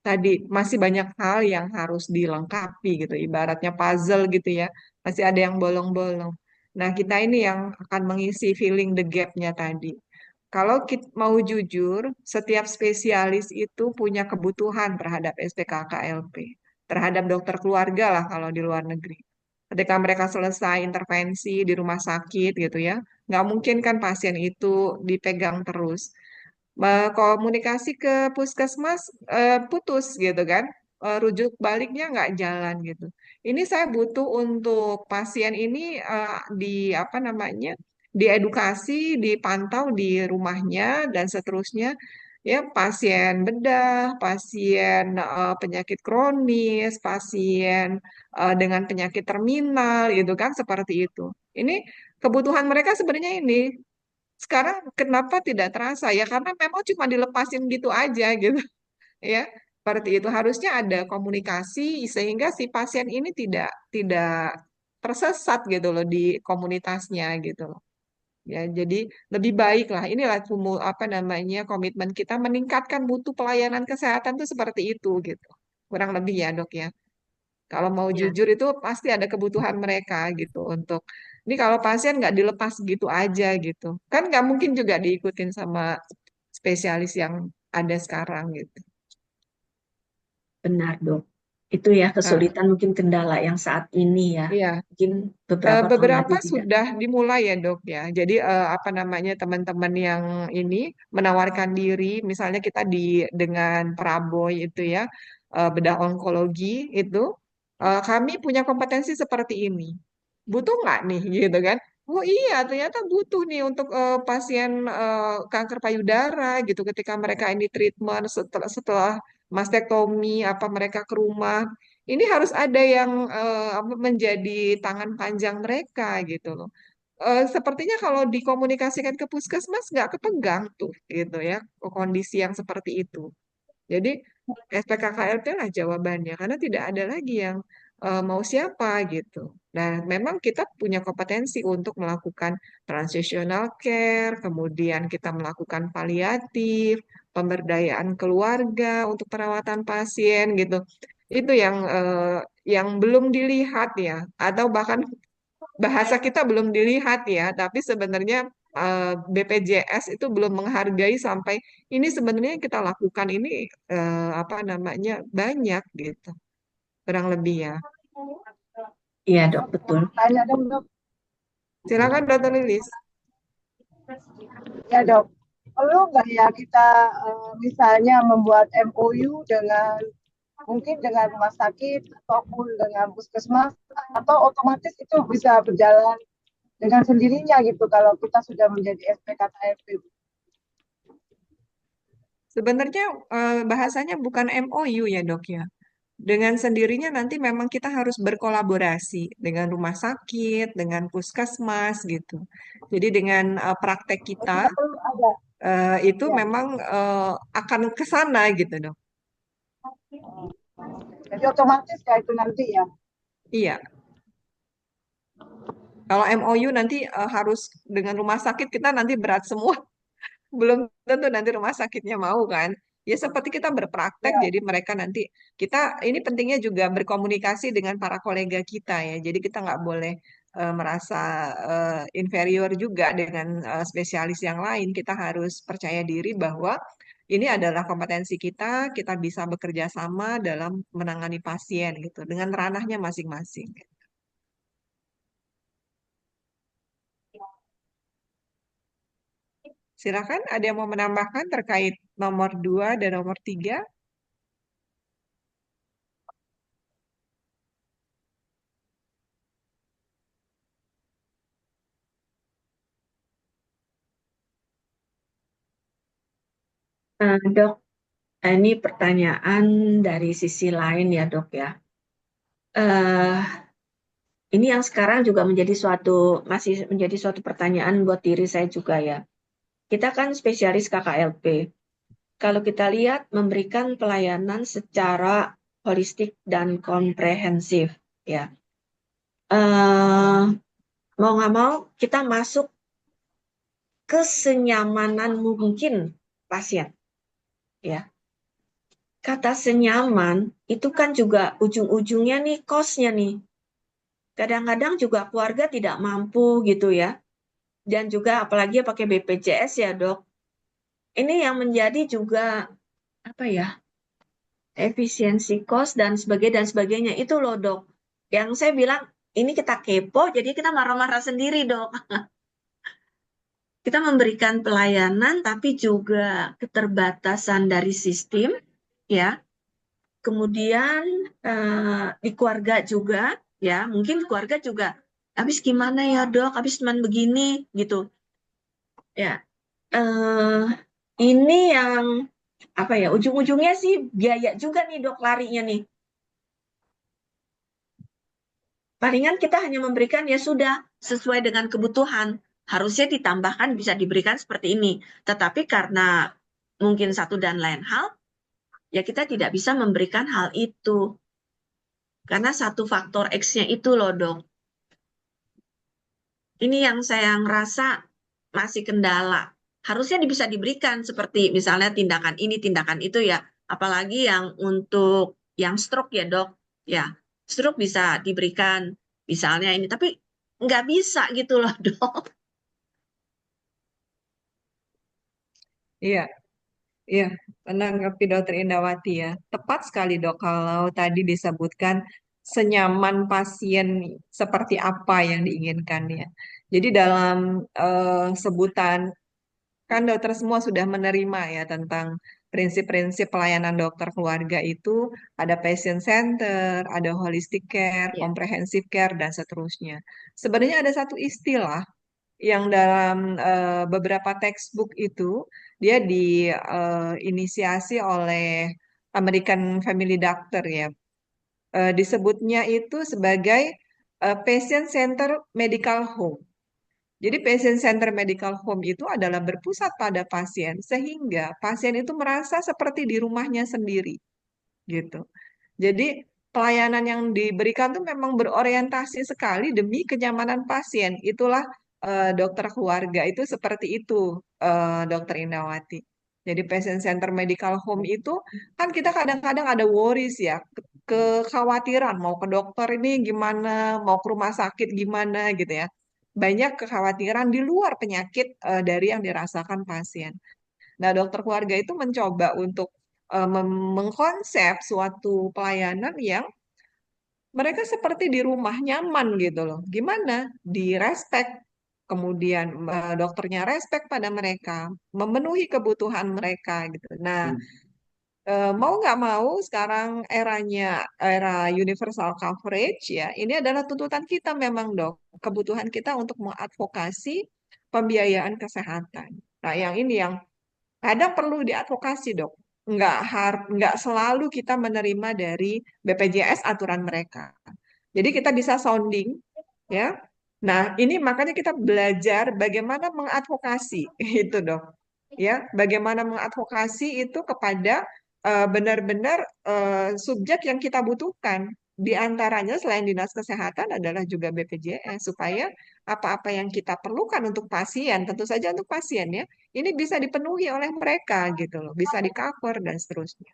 tadi masih banyak hal yang harus dilengkapi gitu, ibaratnya puzzle gitu ya. Masih ada yang bolong-bolong. Nah, kita ini yang akan mengisi filling the gap-nya tadi. Kalau kita mau jujur, setiap spesialis itu punya kebutuhan terhadap SPKKLP, terhadap dokter keluarga lah kalau di luar negeri. Ketika mereka selesai intervensi di rumah sakit gitu ya, nggak mungkin kan pasien itu dipegang terus. Komunikasi ke puskesmas putus gitu kan. Rujuk baliknya nggak jalan gitu. Ini saya butuh untuk pasien ini di apa namanya diedukasi, dipantau di rumahnya dan seterusnya. Ya, pasien bedah, pasien penyakit kronis, pasien dengan penyakit terminal gitu kan seperti itu. Ini kebutuhan mereka sebenarnya ini. Sekarang kenapa tidak terasa ya? Karena memang cuma dilepasin gitu aja gitu ya. Seperti itu harusnya ada komunikasi sehingga si pasien ini tidak tersesat gitu loh di komunitasnya gitu loh. Ya, jadi lebih baik lah. Inilah apa namanya komitmen kita meningkatkan mutu pelayanan kesehatan tuh seperti itu gitu. Kurang lebih ya, Dok ya. Kalau mau Ya, jujur itu pasti ada kebutuhan mereka gitu untuk ini kalau pasien nggak dilepas gitu aja gitu. Kan nggak mungkin juga diikutin sama spesialis yang ada sekarang gitu. benar, Dok. Itu ya Nah, kesulitan mungkin kendala yang saat ini ya. iya. Mungkin beberapa tahun lagi Beberapa tidak. sudah dimulai ya dok ya. Jadi apa namanya teman-teman yang ini menawarkan diri, misalnya kita dengan Praboy itu ya bedah onkologi itu, kami punya kompetensi seperti ini. Butuh nggak nih gitu kan? Oh iya ternyata butuh nih untuk pasien kanker payudara gitu ketika mereka ini treatment setelah setelah mastektomi apa mereka ke rumah ini harus ada yang apa, menjadi tangan panjang mereka gitu loh. Sepertinya kalau dikomunikasikan ke puskesmas nggak kepegang tuh gitu ya kondisi yang seperti itu. Jadi SPKKLP lah jawabannya karena tidak ada lagi yang mau siapa gitu. Nah, memang kita punya kompetensi untuk melakukan transitional care, kemudian kita melakukan paliatif, pemberdayaan keluarga untuk perawatan pasien gitu. Itu yang belum dilihat ya, atau bahkan bahasa kita belum dilihat ya, tapi sebenarnya BPJS itu belum menghargai sampai ini sebenarnya yang kita lakukan ini apa namanya banyak gitu, kurang lebih ya. Iya, Dok, betul. Tanya dong dok, Silakan Dokter Lilis. ya dok. Perlu nggak ya kita misalnya membuat MOU dengan mungkin dengan rumah sakit ataupun dengan puskesmas atau otomatis itu bisa berjalan dengan sendirinya gitu kalau kita sudah menjadi SPKKLP. Sebenarnya bahasanya bukan MOU ya dok ya. Dengan sendirinya nanti memang kita harus berkolaborasi dengan rumah sakit, dengan puskesmas gitu. Jadi dengan praktek kita Kita perlu ada itu ya. memang akan ke sana gitu dok. Jadi otomatis ya itu nanti ya. Iya, kalau MOU nanti harus dengan rumah sakit kita nanti berat semua. Belum tentu nanti rumah sakitnya mau kan. Ya seperti kita berpraktek, Ya, jadi mereka nanti kita ini pentingnya juga berkomunikasi dengan para kolega kita ya. Jadi kita nggak boleh merasa inferior juga dengan spesialis yang lain. Kita harus percaya diri bahwa ini adalah kompetensi kita, kita bisa bekerja sama dalam menangani pasien gitu dengan ranahnya masing-masing. Silakan, ada yang mau menambahkan terkait nomor 2 dan nomor 3? Dok, ini pertanyaan dari sisi lain ya, Dok ya. Eh, ini yang sekarang juga masih menjadi suatu pertanyaan buat diri saya juga ya. Kita kan spesialis KKLP. Kalau kita lihat memberikan pelayanan secara holistik dan komprehensif ya. Mau nggak mau kita masuk ke senyamanan mungkin pasien ya. Kata senyaman itu kan juga ujung-ujungnya nih cost-nya nih. Kadang-kadang juga keluarga tidak mampu gitu ya. Dan juga apalagi pakai BPJS ya, Dok. Ini yang menjadi juga apa ya? Efisiensi cost dan sebagainya itu loh, Dok. Yang saya bilang ini kita kepo, jadi kita marah-marah sendiri, Dok. Kita memberikan pelayanan, tapi juga keterbatasan dari sistem, ya. Kemudian di keluarga juga, ya, mungkin keluarga juga, habis gimana ya dok, habis cuman begini, gitu. Ya, ini yang apa ya, ujung-ujungnya sih biaya juga nih dok larinya nih. Palingan kita hanya memberikan ya sudah sesuai dengan kebutuhan. Harusnya ditambahkan bisa diberikan seperti ini. Tetapi karena mungkin satu dan lain hal, ya kita tidak bisa memberikan hal itu. Karena satu faktor X-nya itu loh dok. Ini yang saya ngerasa masih kendala. Harusnya bisa diberikan seperti misalnya tindakan ini, tindakan itu ya. Apalagi yang untuk yang stroke ya dok. Ya, stroke bisa diberikan misalnya ini. Tapi nggak bisa gitu loh dok. Iya, iya, menanggapi Dokter Indawati ya. Tepat sekali dok kalau tadi disebutkan senyaman pasien seperti apa yang diinginkan ya. Jadi dalam sebutan kan dokter semua sudah menerima ya tentang prinsip-prinsip pelayanan dokter keluarga itu ada patient center, ada holistic care, Ya. comprehensive care, dan seterusnya. Sebenarnya ada satu istilah yang dalam beberapa textbook itu dia diinisiasi oleh American Family Doctor ya. Disebutnya itu sebagai patient center medical home. Jadi patient center medical home itu adalah berpusat pada pasien sehingga pasien itu merasa seperti di rumahnya sendiri gitu. Jadi pelayanan yang diberikan tuh memang berorientasi sekali demi kenyamanan pasien. Itulah dokter keluarga itu seperti itu, Dokter Indawati. Jadi patient center medical home itu kan kita kadang-kadang ada worries ya, kekhawatiran mau ke dokter ini gimana, mau ke rumah sakit gimana gitu ya. Banyak kekhawatiran di luar penyakit dari yang dirasakan pasien. Nah, dokter keluarga itu mencoba untuk mengkonsep suatu pelayanan yang mereka seperti di rumah nyaman gitu loh. Gimana? Di respect, kemudian dokternya respect pada mereka, memenuhi kebutuhan mereka gitu. Nah, mau nggak mau sekarang era universal coverage ya, ini adalah tuntutan kita memang dok, kebutuhan kita untuk mengadvokasi pembiayaan kesehatan. Nah, yang ini yang kadang perlu diadvokasi dok. Nggak selalu kita menerima dari BPJS aturan mereka. Jadi kita bisa sounding, ya. Nah, ini makanya kita belajar bagaimana mengadvokasi itu dok. Ya, bagaimana mengadvokasi itu kepada benar-benar subjek yang kita butuhkan. Di antaranya selain Dinas Kesehatan adalah juga BPJS supaya apa-apa yang kita perlukan untuk pasien, tentu saja untuk pasien ya, ini bisa dipenuhi oleh mereka gitu loh, bisa di-cover dan seterusnya.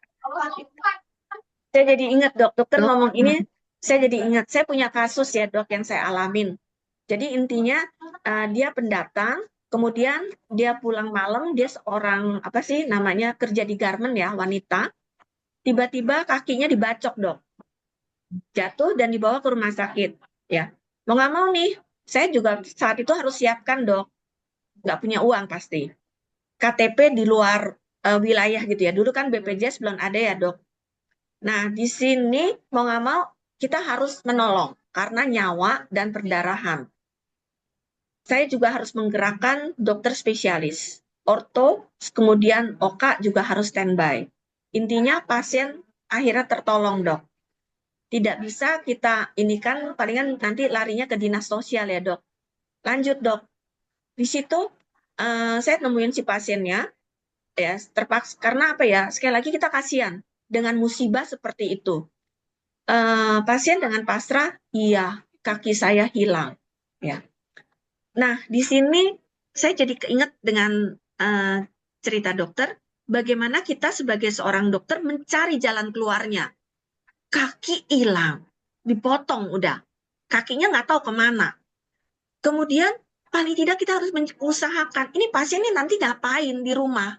Saya jadi ingat dok, dokter ngomong ini, saya jadi ingat, saya punya kasus ya dok yang saya alamin. Jadi intinya dia pendatang, kemudian dia pulang malam, dia seorang apa sih namanya kerja di garment ya, wanita. Tiba-tiba kakinya dibacok dok, jatuh dan dibawa ke rumah sakit. Ya, mau nggak mau nih, saya juga saat itu harus siapkan dok, nggak punya uang pasti. KTP di luar wilayah gitu ya. Dulu kan BPJS belum ada ya dok. Nah di sini mau nggak mau kita harus menolong karena nyawa dan perdarahan. Saya juga harus menggerakkan dokter spesialis, orto, kemudian OKA juga harus standby. Intinya pasien akhirnya tertolong dok. Tidak bisa kita ini kan palingan nanti larinya ke dinas sosial ya dok. Lanjut dok. Di situ saya nemuin si pasiennya ya terpaksa karena apa ya? Sekali lagi kita kasihan dengan musibah seperti itu. Pasien dengan pasrah, iya kaki saya hilang ya. Nah, di sini saya jadi keinget dengan cerita dokter, bagaimana kita sebagai seorang dokter mencari jalan keluarnya. Kaki hilang, dipotong udah. Kakinya nggak tahu kemana. Kemudian, paling tidak kita harus mengusahakan, ini pasien ini nanti ngapain di rumah?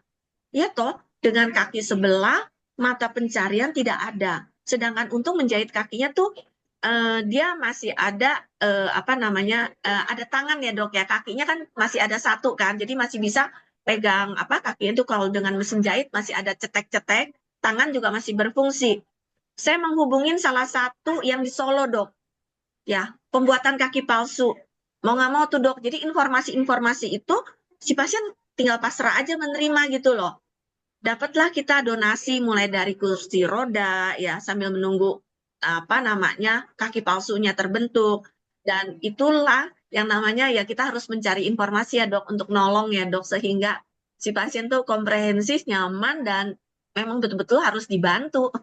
Ya toh, dengan kaki sebelah, mata pencarian tidak ada. Sedangkan untuk menjahit kakinya tuh dia masih ada apa namanya ada tangan ya dok ya, kakinya kan masih ada satu kan, jadi masih bisa pegang apa kakinya itu kalau dengan mesin jahit masih ada cetek-cetek, tangan juga masih berfungsi. Saya menghubungin salah satu yang di Solo dok, ya pembuatan kaki palsu. Mau nggak mau tuh dok, jadi informasi-informasi itu si pasien tinggal pasrah aja menerima gitu loh. Dapatlah kita donasi mulai dari kursi roda ya sambil menunggu apa namanya kaki palsunya terbentuk, dan itulah yang namanya ya kita harus mencari informasi ya dok untuk nolong ya dok sehingga si pasien tuh komprehensif, nyaman, dan memang betul-betul harus dibantu.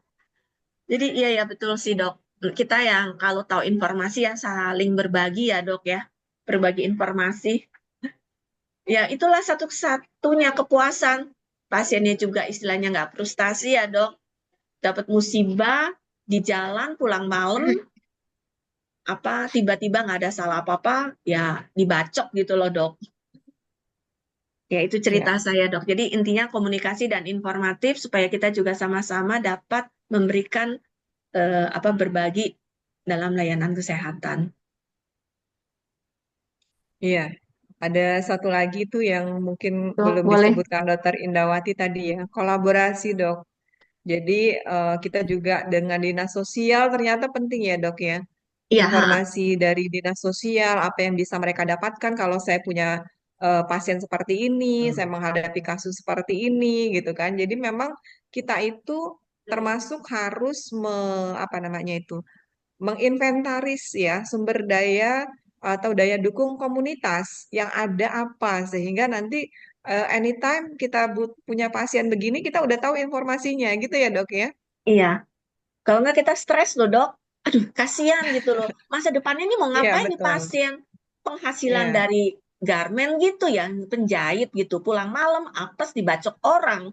Jadi iya ya betul sih dok. Kita yang kalau tahu informasi ya saling berbagi ya dok ya. Berbagi informasi. Ya itulah satu-satunya kepuasan. Pasiennya juga istilahnya nggak frustasi ya dok. Dapat musibah di jalan pulang malam, apa tiba-tiba nggak ada salah apa-apa, ya dibacok gitu loh dok. Ya itu cerita Ya, saya dok. Jadi intinya komunikasi dan informatif supaya kita juga sama-sama dapat memberikan apa berbagi dalam layanan kesehatan. iya. Ada satu lagi tuh yang mungkin Dok, belum boleh. disebutkan Dokter Indawati tadi ya, kolaborasi dok. Jadi kita juga dengan dinas sosial ternyata penting ya dok ya. Iya, ha. Informasi dari dinas sosial, apa yang bisa mereka dapatkan kalau saya punya pasien seperti ini, saya menghadapi kasus seperti ini gitu kan. Jadi memang kita itu termasuk harus apa namanya itu menginventaris ya sumber daya atau daya dukung komunitas yang ada apa sehingga nanti anytime kita punya pasien begini kita udah tahu informasinya gitu ya dok ya. Iya. Kalau nggak kita stres loh dok. Aduh, kasihan gitu loh. Masa depannya ini mau Iya ngapain nih betul. pasien? Penghasilan Iya, dari garmen gitu ya, penjahit gitu. Pulang malam, apes dibacok orang.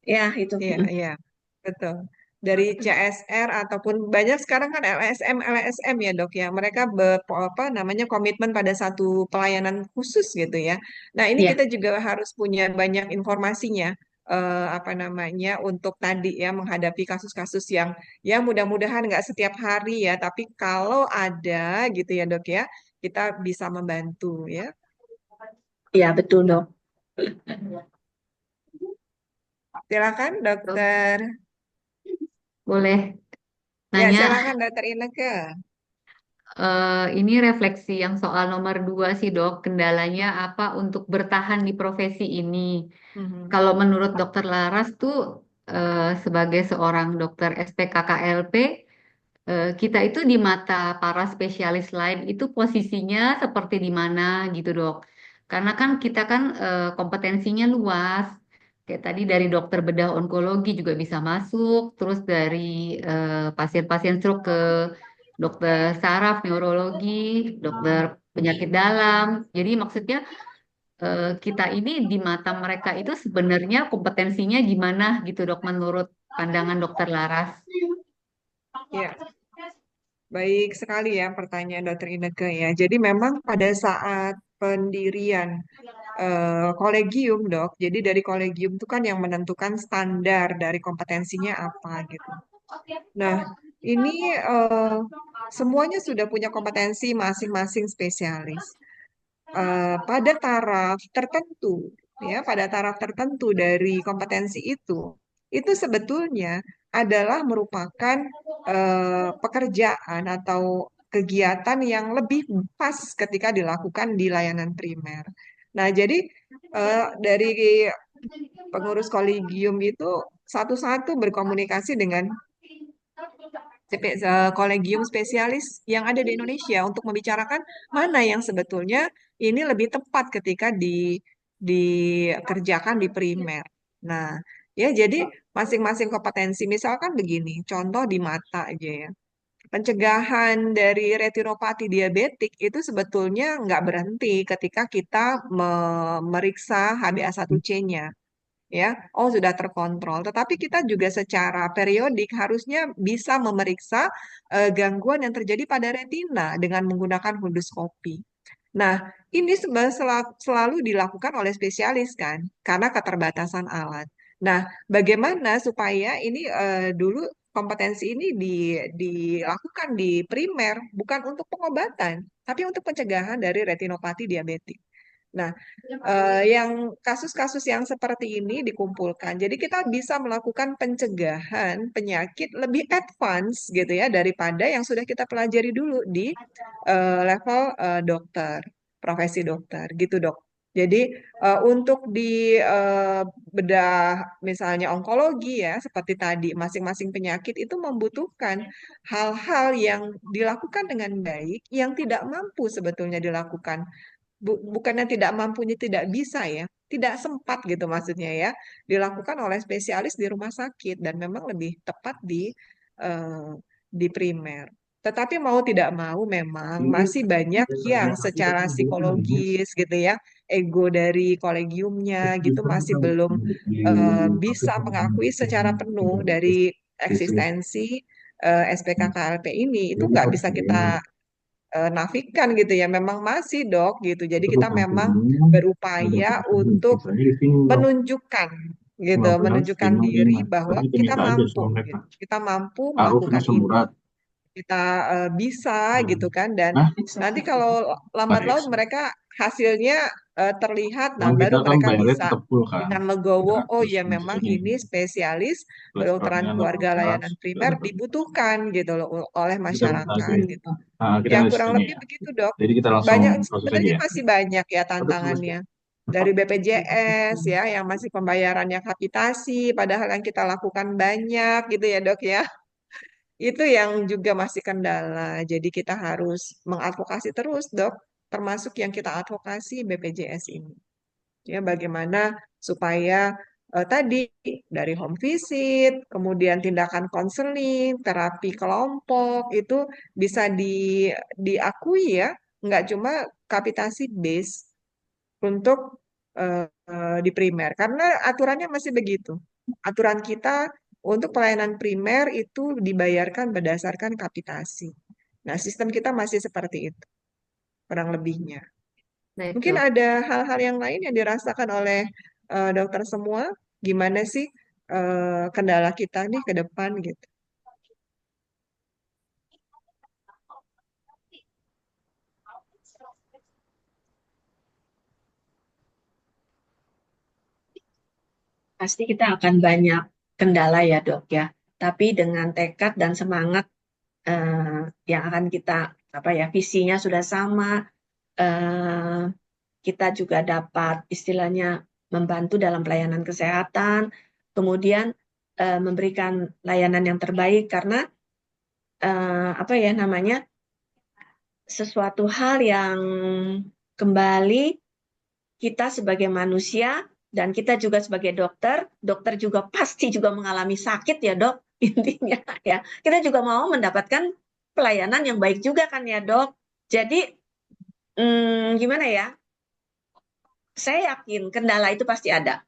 Ya, itu. iya, iya, betul. Dari CSR ataupun banyak sekarang kan LSM, LSM ya dok ya. Mereka apa namanya komitmen pada satu pelayanan khusus gitu ya. Nah ini Iya, kita juga harus punya banyak informasinya. Apa namanya untuk tadi ya menghadapi kasus-kasus yang ya mudah-mudahan nggak setiap hari ya. Tapi kalau ada gitu ya dok ya, kita bisa membantu ya. iya betul dok. Silakan Dok, dokter. boleh Ya nanya. silakan dokter Ineke. Ini refleksi yang soal nomor 2 sih dok. Kendalanya apa untuk bertahan di profesi ini? Mhm. Kalau menurut Dokter Laras tuh sebagai seorang dokter SPKKLP, kita itu di mata para spesialis lain itu posisinya seperti di mana gitu dok. Karena kan kita kan kompetensinya luas. Kayak tadi dari dokter bedah onkologi juga bisa masuk, terus dari pasien-pasien stroke ke dokter saraf neurologi, dokter penyakit dalam. Jadi maksudnya kita ini di mata mereka itu sebenarnya kompetensinya gimana gitu dok menurut pandangan dokter Laras. Ya, baik sekali ya pertanyaan Dokter Ineke ya. Jadi memang pada saat pendirian kolegium dok, jadi dari kolegium itu kan yang menentukan standar dari kompetensinya apa gitu. Nah, ini semuanya sudah punya kompetensi masing-masing spesialis. Pada taraf tertentu, ya, pada taraf tertentu dari kompetensi itu sebetulnya adalah merupakan pekerjaan atau kegiatan yang lebih pas ketika dilakukan di layanan primer. Nah, jadi dari pengurus kolegium itu satu-satu berkomunikasi dengan kolegium spesialis yang ada di Indonesia untuk membicarakan mana yang sebetulnya ini lebih tepat ketika dikerjakan di primer. Nah, ya jadi masing-masing kompetensi, misalkan begini, contoh di mata aja ya. Pencegahan dari retinopati diabetik itu sebetulnya nggak berhenti ketika kita memeriksa HbA1c-nya ya, oh sudah terkontrol. Tetapi kita juga secara periodik harusnya bisa memeriksa gangguan yang terjadi pada retina dengan menggunakan funduskopi. Nah, ini selalu dilakukan oleh spesialis kan, karena keterbatasan alat. Nah, bagaimana supaya ini dulu kompetensi ini dilakukan di primer, bukan untuk pengobatan, tapi untuk pencegahan dari retinopati diabetik. Nah, yang kasus-kasus yang seperti ini dikumpulkan, jadi kita bisa melakukan pencegahan penyakit lebih advance gitu ya daripada yang sudah kita pelajari dulu di level dokter, profesi dokter gitu dok. Jadi untuk di bedah misalnya onkologi ya seperti tadi masing-masing penyakit itu membutuhkan hal-hal yang dilakukan dengan baik yang tidak mampu sebetulnya dilakukan. Bukannya tidak mampunya tidak bisa ya, tidak sempat gitu maksudnya ya, dilakukan oleh spesialis di rumah sakit dan memang lebih tepat eh, di primer. Tetapi mau tidak mau memang masih banyak yang secara psikologis gitu ya, ego dari kolegiumnya gitu masih belum bisa mengakui secara penuh dari eksistensi SPKKLP ini. Itu nggak bisa kita nafikan gitu ya. Memang masih dok gitu. Jadi kita memang berupaya untuk menunjukkan gitu, menunjukkan diri bahwa kita mampu gitu. Kita mampu melakukan ini. Kita bisa gitu kan dan nanti kalau lambat laun mereka hasilnya terlihat nah baru mereka bisa dengan legowo oh ya memang ini spesialis kedokteran keluarga layanan primer dibutuhkan gitu loh oleh masyarakat gitu. Ya kurang lebih begitu dok. Banyak sebenarnya masih banyak ya tantangannya. Dari BPJS ya yang masih pembayarannya kapitasi padahal yang kita lakukan banyak gitu ya dok ya. Itu yang juga masih kendala. Jadi kita harus mengadvokasi terus, Dok, termasuk yang kita advokasi BPJS ini. Ya, bagaimana supaya tadi dari home visit, kemudian tindakan konseling, terapi kelompok itu bisa diakui ya, nggak cuma kapitasi base untuk di primer karena aturannya masih begitu. Aturan kita untuk pelayanan primer itu dibayarkan berdasarkan kapitasi. Nah, sistem kita masih seperti itu, kurang lebihnya. Baik, Mungkin Dok. ada hal-hal yang lain yang dirasakan oleh dokter semua. Gimana sih kendala kita nih ke depan gitu? Pasti kita akan banyak kendala ya dok ya. Tapi dengan tekad dan semangat yang akan kita apa ya visinya sudah sama, kita juga dapat istilahnya membantu dalam pelayanan kesehatan, kemudian memberikan layanan yang terbaik karena apa ya namanya sesuatu hal yang kembali kita sebagai manusia dan kita juga sebagai dokter, dokter juga pasti juga mengalami sakit ya dok, intinya ya. Kita juga mau mendapatkan pelayanan yang baik juga kan ya dok. Jadi gimana ya, saya yakin kendala itu pasti ada.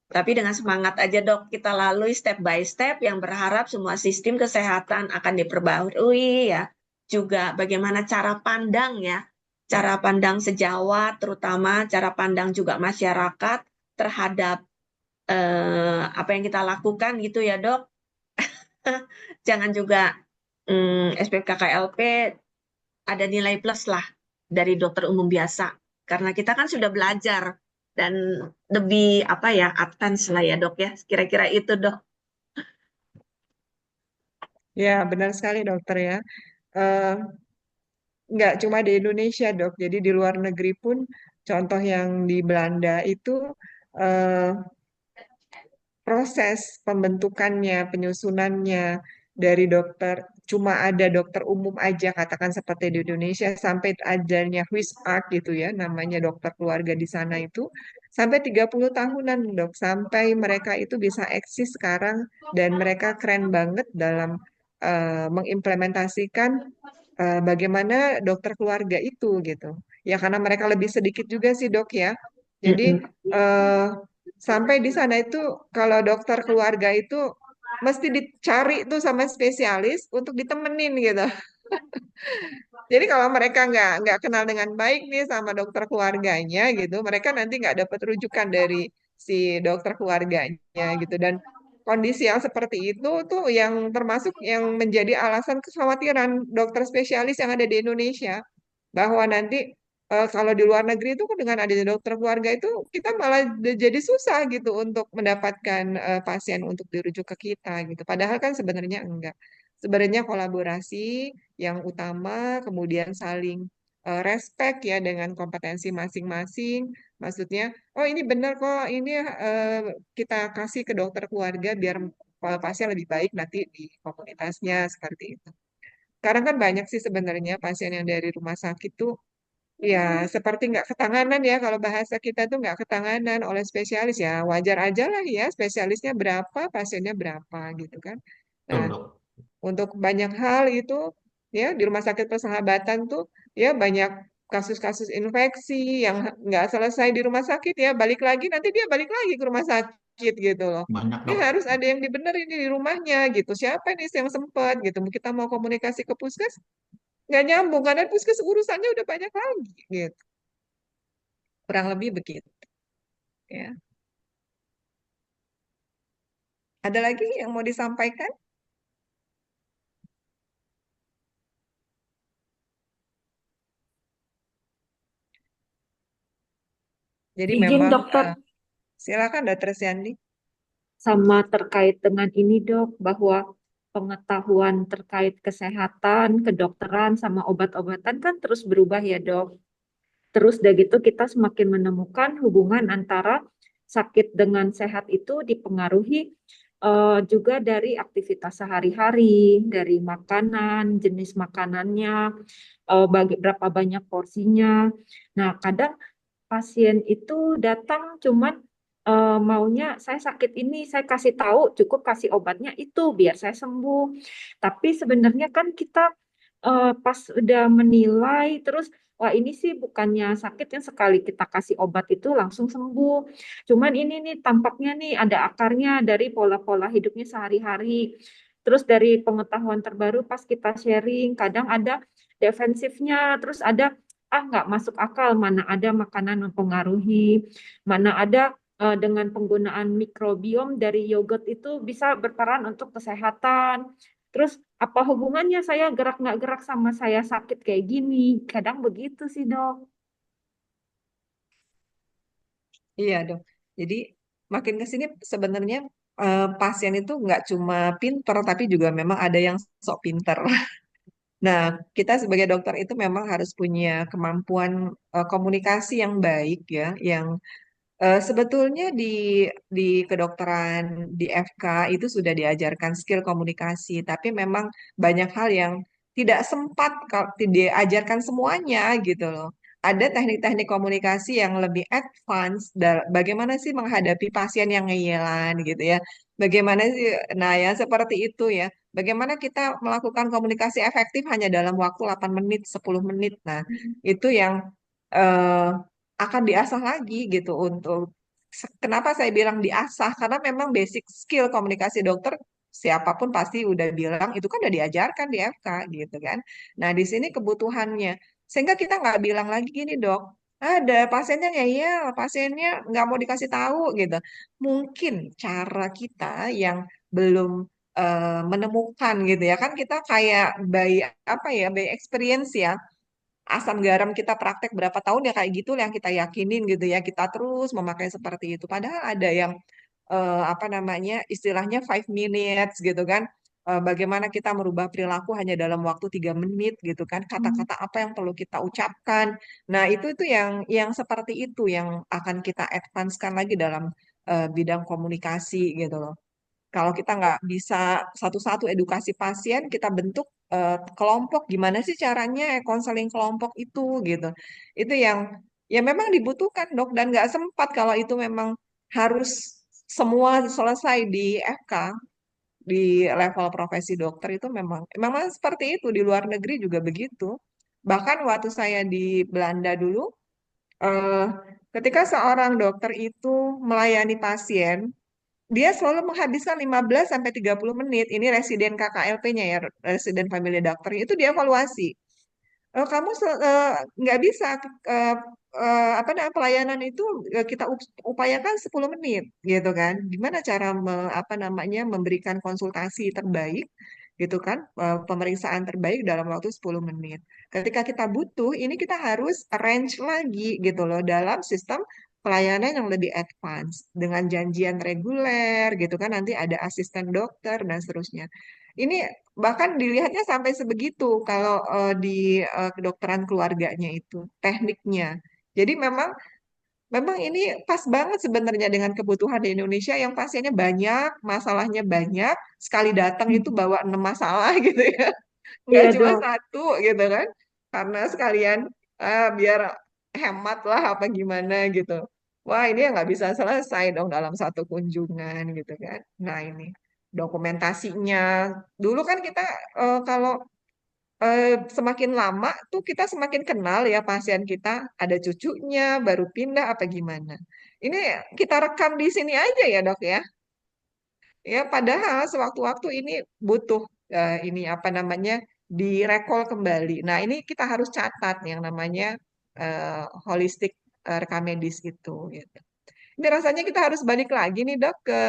Tapi dengan semangat aja dok, kita lalui step by step yang berharap semua sistem kesehatan akan diperbarui ya. Juga bagaimana cara pandang ya, cara pandang sejawat, terutama cara pandang juga masyarakat terhadap apa yang kita lakukan gitu ya dok. Jangan juga SPKKLP ada nilai plus lah dari dokter umum biasa. Karena kita kan sudah belajar dan lebih apa ya advance lah ya dok ya. Kira-kira itu dok. Ya, benar sekali dokter ya. Eh, nggak cuma di Indonesia dok, jadi di luar negeri pun contoh yang di Belanda itu eh, proses pembentukannya, penyusunannya dari dokter, cuma ada dokter umum aja, katakan seperti di Indonesia, sampai adanya Art gitu ya, namanya dokter keluarga di sana itu, sampai 30 tahunan dok, sampai mereka itu bisa eksis sekarang, dan mereka keren banget dalam mengimplementasikan bagaimana dokter keluarga itu gitu. Ya karena mereka lebih sedikit juga sih dok ya. Jadi eh, sampai di sana itu kalau dokter keluarga itu mesti dicari tuh sama spesialis untuk ditemenin gitu. Jadi kalau mereka nggak kenal dengan baik nih sama dokter keluarganya gitu, mereka nanti nggak dapat rujukan dari si dokter keluarganya gitu. Dan kondisi yang seperti itu tuh yang termasuk yang menjadi alasan kekhawatiran dokter spesialis yang ada di Indonesia bahwa nanti kalau di luar negeri itu dengan adanya dokter keluarga itu kita malah jadi susah gitu untuk mendapatkan pasien untuk dirujuk ke kita gitu. Padahal kan sebenarnya enggak. Sebenarnya kolaborasi yang utama, kemudian saling respect ya dengan kompetensi masing-masing. Maksudnya, oh ini benar kok, ini kita kasih ke dokter keluarga biar pasien lebih baik nanti di komunitasnya seperti itu. Sekarang kan banyak sih sebenarnya pasien yang dari rumah sakit tuh ya seperti nggak ketanganan ya kalau bahasa kita tuh nggak ketanganan oleh spesialis ya wajar aja lah ya spesialisnya berapa pasiennya berapa gitu kan. Nah Betul, Dok. untuk banyak hal itu ya di rumah sakit persahabatan tuh ya banyak kasus-kasus infeksi yang nggak selesai di rumah sakit ya balik lagi nanti dia balik lagi ke rumah sakit gitu loh. Banyak, Ini Dok. harus ada yang dibenerin di rumahnya gitu. Siapa nih yang sempat gitu? Kita mau komunikasi ke puskes nggak nyambung karena puskes urusannya udah banyak lagi gitu. Kurang lebih begitu ya. Ada lagi yang mau disampaikan? Jadi Izin memang dokter, silakan Dokter Siandi. sama terkait dengan ini dok, bahwa pengetahuan terkait kesehatan, kedokteran, sama obat-obatan kan terus berubah ya dok. Terus udah gitu kita semakin menemukan hubungan antara sakit dengan sehat itu dipengaruhi juga dari aktivitas sehari-hari, dari makanan, jenis makanannya, berapa banyak porsinya. Nah, kadang pasien itu datang cuman maunya saya sakit ini, saya kasih tahu, cukup kasih obatnya itu biar saya sembuh. Tapi sebenarnya kan kita pas udah menilai terus, wah ini sih bukannya sakit yang sekali kita kasih obat itu langsung sembuh. Cuman ini nih tampaknya nih ada akarnya dari pola-pola hidupnya sehari-hari. Terus dari pengetahuan terbaru pas kita sharing, kadang ada defensifnya, terus ada nggak masuk akal, mana ada makanan mempengaruhi, mana ada dengan penggunaan mikrobiom dari yogurt itu bisa berperan untuk kesehatan. Terus apa hubungannya saya gerak nggak gerak sama saya sakit kayak gini? Kadang begitu sih dok. Iya dong. Jadi makin ke sini sebenarnya pasien itu nggak cuma pinter, tapi juga memang ada yang sok pinter. Nah, kita sebagai dokter itu memang harus punya kemampuan komunikasi yang baik ya, yang sebetulnya di kedokteran di FK itu sudah diajarkan skill komunikasi, tapi memang banyak hal yang tidak sempat kalau diajarkan semuanya gitu loh. Ada teknik-teknik komunikasi yang lebih advance, bagaimana sih menghadapi pasien yang ngeyelan gitu ya. Bagaimana sih, nah ya seperti itu ya. Bagaimana kita melakukan komunikasi efektif hanya dalam waktu 8 menit, 10 menit. Nah, itu yang eh, akan diasah lagi gitu untuk kenapa saya bilang diasah karena memang basic skill komunikasi dokter siapapun pasti udah bilang itu kan udah diajarkan di FK gitu kan. Nah, di sini kebutuhannya sehingga kita nggak bilang lagi gini dok, ada pasiennya ngeyel, pasiennya nggak mau dikasih tahu gitu. Mungkin cara kita yang belum menemukan gitu ya kan kita kayak by apa ya by experience ya asam garam kita praktek berapa tahun ya kayak gitu yang kita yakinin gitu ya kita terus memakai seperti itu padahal ada yang apa namanya istilahnya 5 minutes gitu kan. Bagaimana kita merubah perilaku hanya dalam waktu 3 menit gitu kan kata-kata apa yang perlu kita ucapkan nah itu yang seperti itu yang akan kita advance-kan lagi dalam bidang komunikasi gitu loh. Kalau kita nggak bisa satu-satu edukasi pasien, kita bentuk kelompok. Gimana sih caranya konseling kelompok itu gitu. Itu yang ya memang dibutuhkan dok dan nggak sempat kalau itu memang harus semua selesai di FK di level profesi dokter itu memang seperti itu di luar negeri juga begitu. Bahkan waktu saya di Belanda dulu, eh, ketika seorang dokter itu melayani pasien dia selalu menghabiskan 15 sampai 30 menit. Ini residen KKLP-nya ya, residen family doctor. Itu dievaluasi. Kamu nggak bisa apa namanya pelayanan itu kita upayakan 10 menit gitu kan. Gimana cara apa namanya memberikan konsultasi terbaik gitu kan, pemeriksaan terbaik dalam waktu 10 menit. Ketika kita butuh, ini kita harus arrange lagi gitu loh dalam sistem pelayanan yang lebih advance dengan janjian reguler gitu kan, nanti ada asisten dokter dan seterusnya. Ini bahkan dilihatnya sampai sebegitu kalau di kedokteran keluarganya itu tekniknya. Jadi memang memang ini pas banget sebenarnya dengan kebutuhan di Indonesia yang pasiennya banyak, masalahnya banyak, sekali datang itu bawa 6 masalah gitu ya. Nggak Iya cuma dok. satu gitu kan. Karena sekalian biar hemat lah apa gimana gitu. Wah ini ya nggak bisa selesai dong dalam satu kunjungan gitu kan. Nah ini dokumentasinya. Dulu kan kita kalau semakin lama tuh kita semakin kenal ya pasien kita, ada cucunya, baru pindah apa gimana. Ini kita rekam di sini aja ya dok ya. Ya padahal sewaktu-waktu ini butuh ini apa namanya direkol kembali. Nah ini kita harus catat yang namanya holistik rekam medis itu. Gitu. Ini rasanya kita harus balik lagi nih dok ke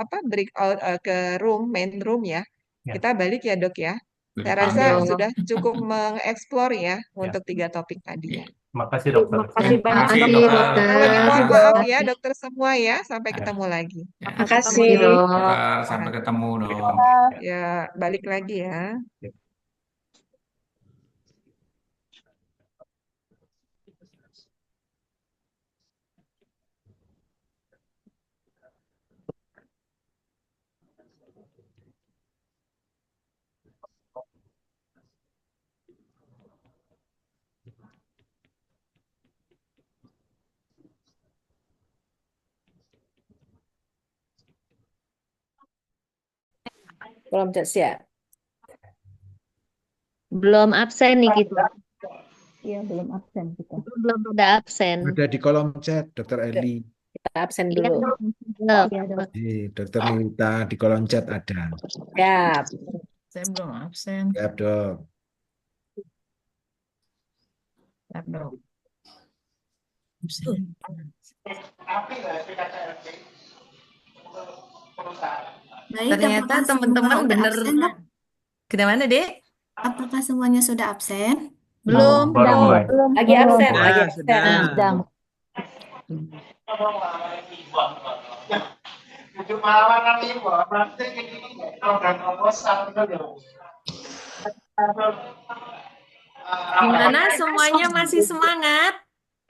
apa breakout ke main room ya. Ya, Kita balik ya dok ya. Saya rasa dipanggil. sudah cukup mengeksplor ya Ya, untuk 3 topik tadi ya. makasih dokter. Makasih Terima banyak kasih Makasih dok. dokter. Sekali lagi dokter. mohon Makasih maaf dok. ya dokter semua ya. Sampai ketemu lagi. Ya, Sampai ketemu Makasih. dok. dokter, sampai Ya, ketemu dong. ya balik lagi ya. Ya. Belum siap. Belum absen nih kita. Iya, belum absen kita. Belum ada absen. Ada di kolom chat, Dokter Eli. Kita absen Iya, dulu. dok. Iya, dok. Dokter Lita di kolom chat ada. Siap. Saya belum absen. Siap, Dok. Siap, dok. Absen. Baik, Ternyata apakah teman-teman semua udah bener. absen, Dok? Gimana, Dek? Apakah semuanya sudah absen? Belum. Baru mulai. Lagi absen, Sudah, lagi absen. sudah. Sedang. Gimana semuanya masih semangat,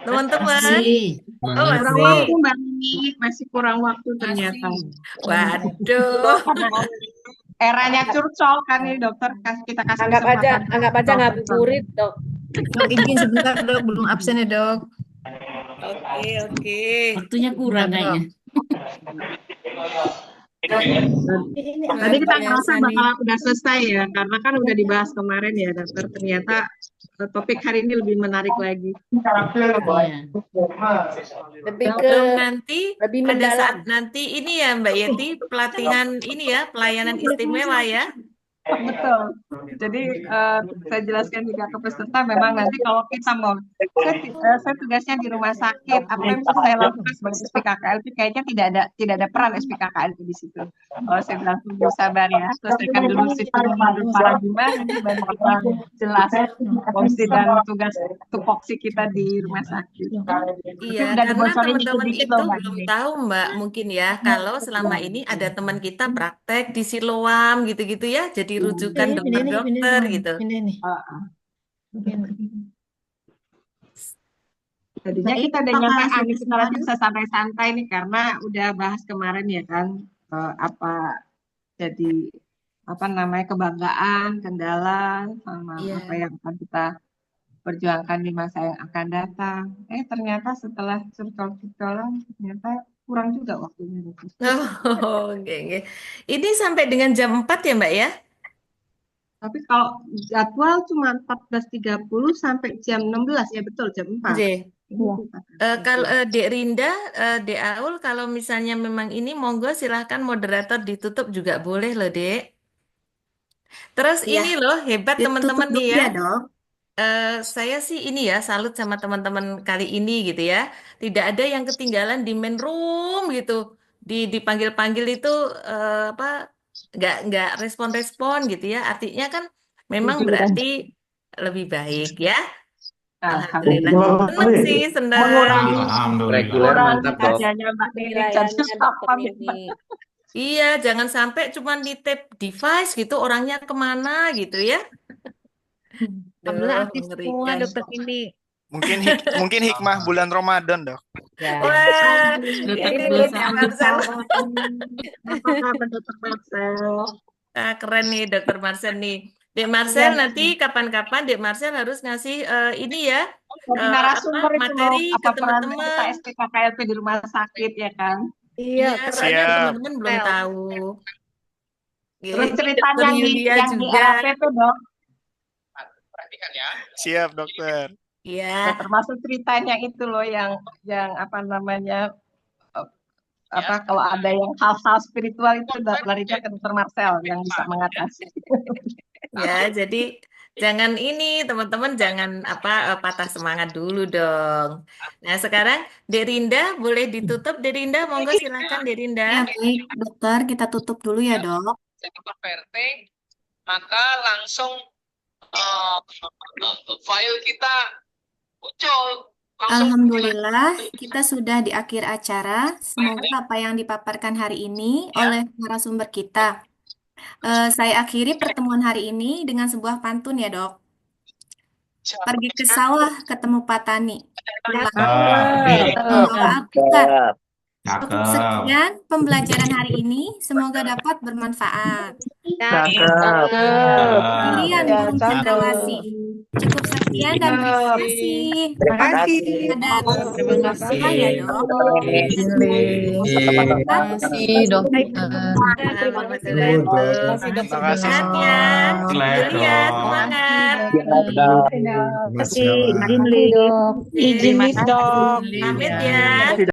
teman-teman? Masih. Oh, Semangat, masih. Dok. Mbak Nini, masih kurang waktu ternyata. Waduh. Eranya curcol kan ini dokter, kita kasih Anggap aja kesempatan. ngabuburit, dok. Dok, izin sebentar, dok. Belum absen ya, dok. Oke, oke. Waktunya kurang kayaknya. Tadi kita ngerasa bakal udah selesai ya, karena kan udah dibahas kemarin ya dokter. Ternyata topik hari ini lebih menarik lagi. Iya. Lebih ke Belum nanti lebih pada mendalam. saat nanti ini ya Mbak Yeti pelatihan ini ya pelayanan istimewa ya. Betul. Jadi saya jelaskan juga ke peserta, memang nanti kalau kita mau, saya tugasnya di rumah sakit, apa yang bisa saya lakukan sebagai SPKKLP, kayaknya tidak ada peran SPKKLP di situ. Kalau saya bilang tunggu sabar ya, selesaikan dulu sistem paradigma, nanti baru kita jelas fungsi dan tugas tupoksi kita di rumah sakit. Iya, Udah karena dibocorin teman-teman dikit itu loh, Mbak belum Nini. tahu Mbak mungkin ya kalau selama ini ada teman kita praktek di Siloam gitu-gitu ya, jadi rujukan dokter-dokter gitu. Ini nih. Jadinya Baik, kita udah terima nyampe kasih akhir, kita semua. bisa santai-santai nih karena udah bahas kemarin ya kan apa jadi apa namanya kebanggaan, kendala sama Iya. apa yang akan kita perjuangkan di masa yang akan datang. Ternyata setelah curcol-curcolan ternyata kurang juga waktunya. Oh, oke. Ini sampai dengan jam 4 ya Mbak ya? Tapi kalau jadwal cuma 14.30 sampai jam 16 ya betul jam 4. Oke. Kalau Dek Rinda, Dek Aul, kalau misalnya memang ini, monggo silahkan moderator ditutup juga boleh loh, Dek. Terus Iya. ini loh, hebat Ditutup teman-teman dulu nih ya. ya, Dok. Saya sih ini ya salut sama teman-teman kali ini gitu ya. Tidak ada yang ketinggalan di main room gitu. Dipanggil-panggil itu apa nggak respon-respon gitu ya. Artinya kan memang berarti lebih baik ya. Alhamdulillah. Senang sih, senang. Mengurangi Alhamdulillah. Reguler mantap dok. kerjanya Mbak Nini jadi Penilaiannya Dokter sapam ya, Mbak. Nini. Iya, jangan sampai cuma di tap device gitu, orangnya kemana gitu ya. Alhamdulillah Duh, aktif semua mengerikan. Dokter Nini. Mungkin hikmah bulan Ramadan, Dok. Ya. Wah, Dokter ini Marcel. Dek Marcel. Apa kabar Dokter Marcel? Ah, keren nih Dokter Marcel nih. Dek Marcel nanti kapan-kapan Dek Marcel harus ngasih ini ya Jadi narasumber itu loh, materi ke apa peran kita teman-teman. SPKKLP di rumah sakit ya kan? Iya, Iya, soalnya Siap. teman-teman belum tahu. Terus Ini ceritanya Dokter di Yulia yang di juga. RAPP dok, Siap, dokter. Iya. ya termasuk ceritanya itu loh yang apa namanya apa kalau ada yang hal-hal spiritual itu larinya ke Dokter Marcel yang bisa mengatasi. Ya, jadi jangan ini teman-teman jangan patah semangat dulu dong. Nah, sekarang Dek Rinda boleh ditutup. Dek Rinda, monggo silakan Dek Rinda. Ya, baik, dokter, kita tutup dulu ya, dok. maka langsung file kita muncul. Alhamdulillah, kita sudah di akhir acara. Semoga apa yang dipaparkan hari ini oleh narasumber kita. Saya akhiri pertemuan hari ini dengan sebuah pantun ya, dok. Pergi ke sawah ketemu Patani. Pulang membawa alpukat. Cukup sekian pembelajaran hari ini. Semoga dapat bermanfaat. Kalian burung cendrawasih. Cukup sekian dan terima kasih. Terima kasih. Terima kasih ya, dok. Terima kasih, dokter. Terima kasih Terima kasih semangat ya. Relax Yulia, dong. semangat. Mas Gawan. Izin, Dok. Izin Terima Dok. Pamit ya.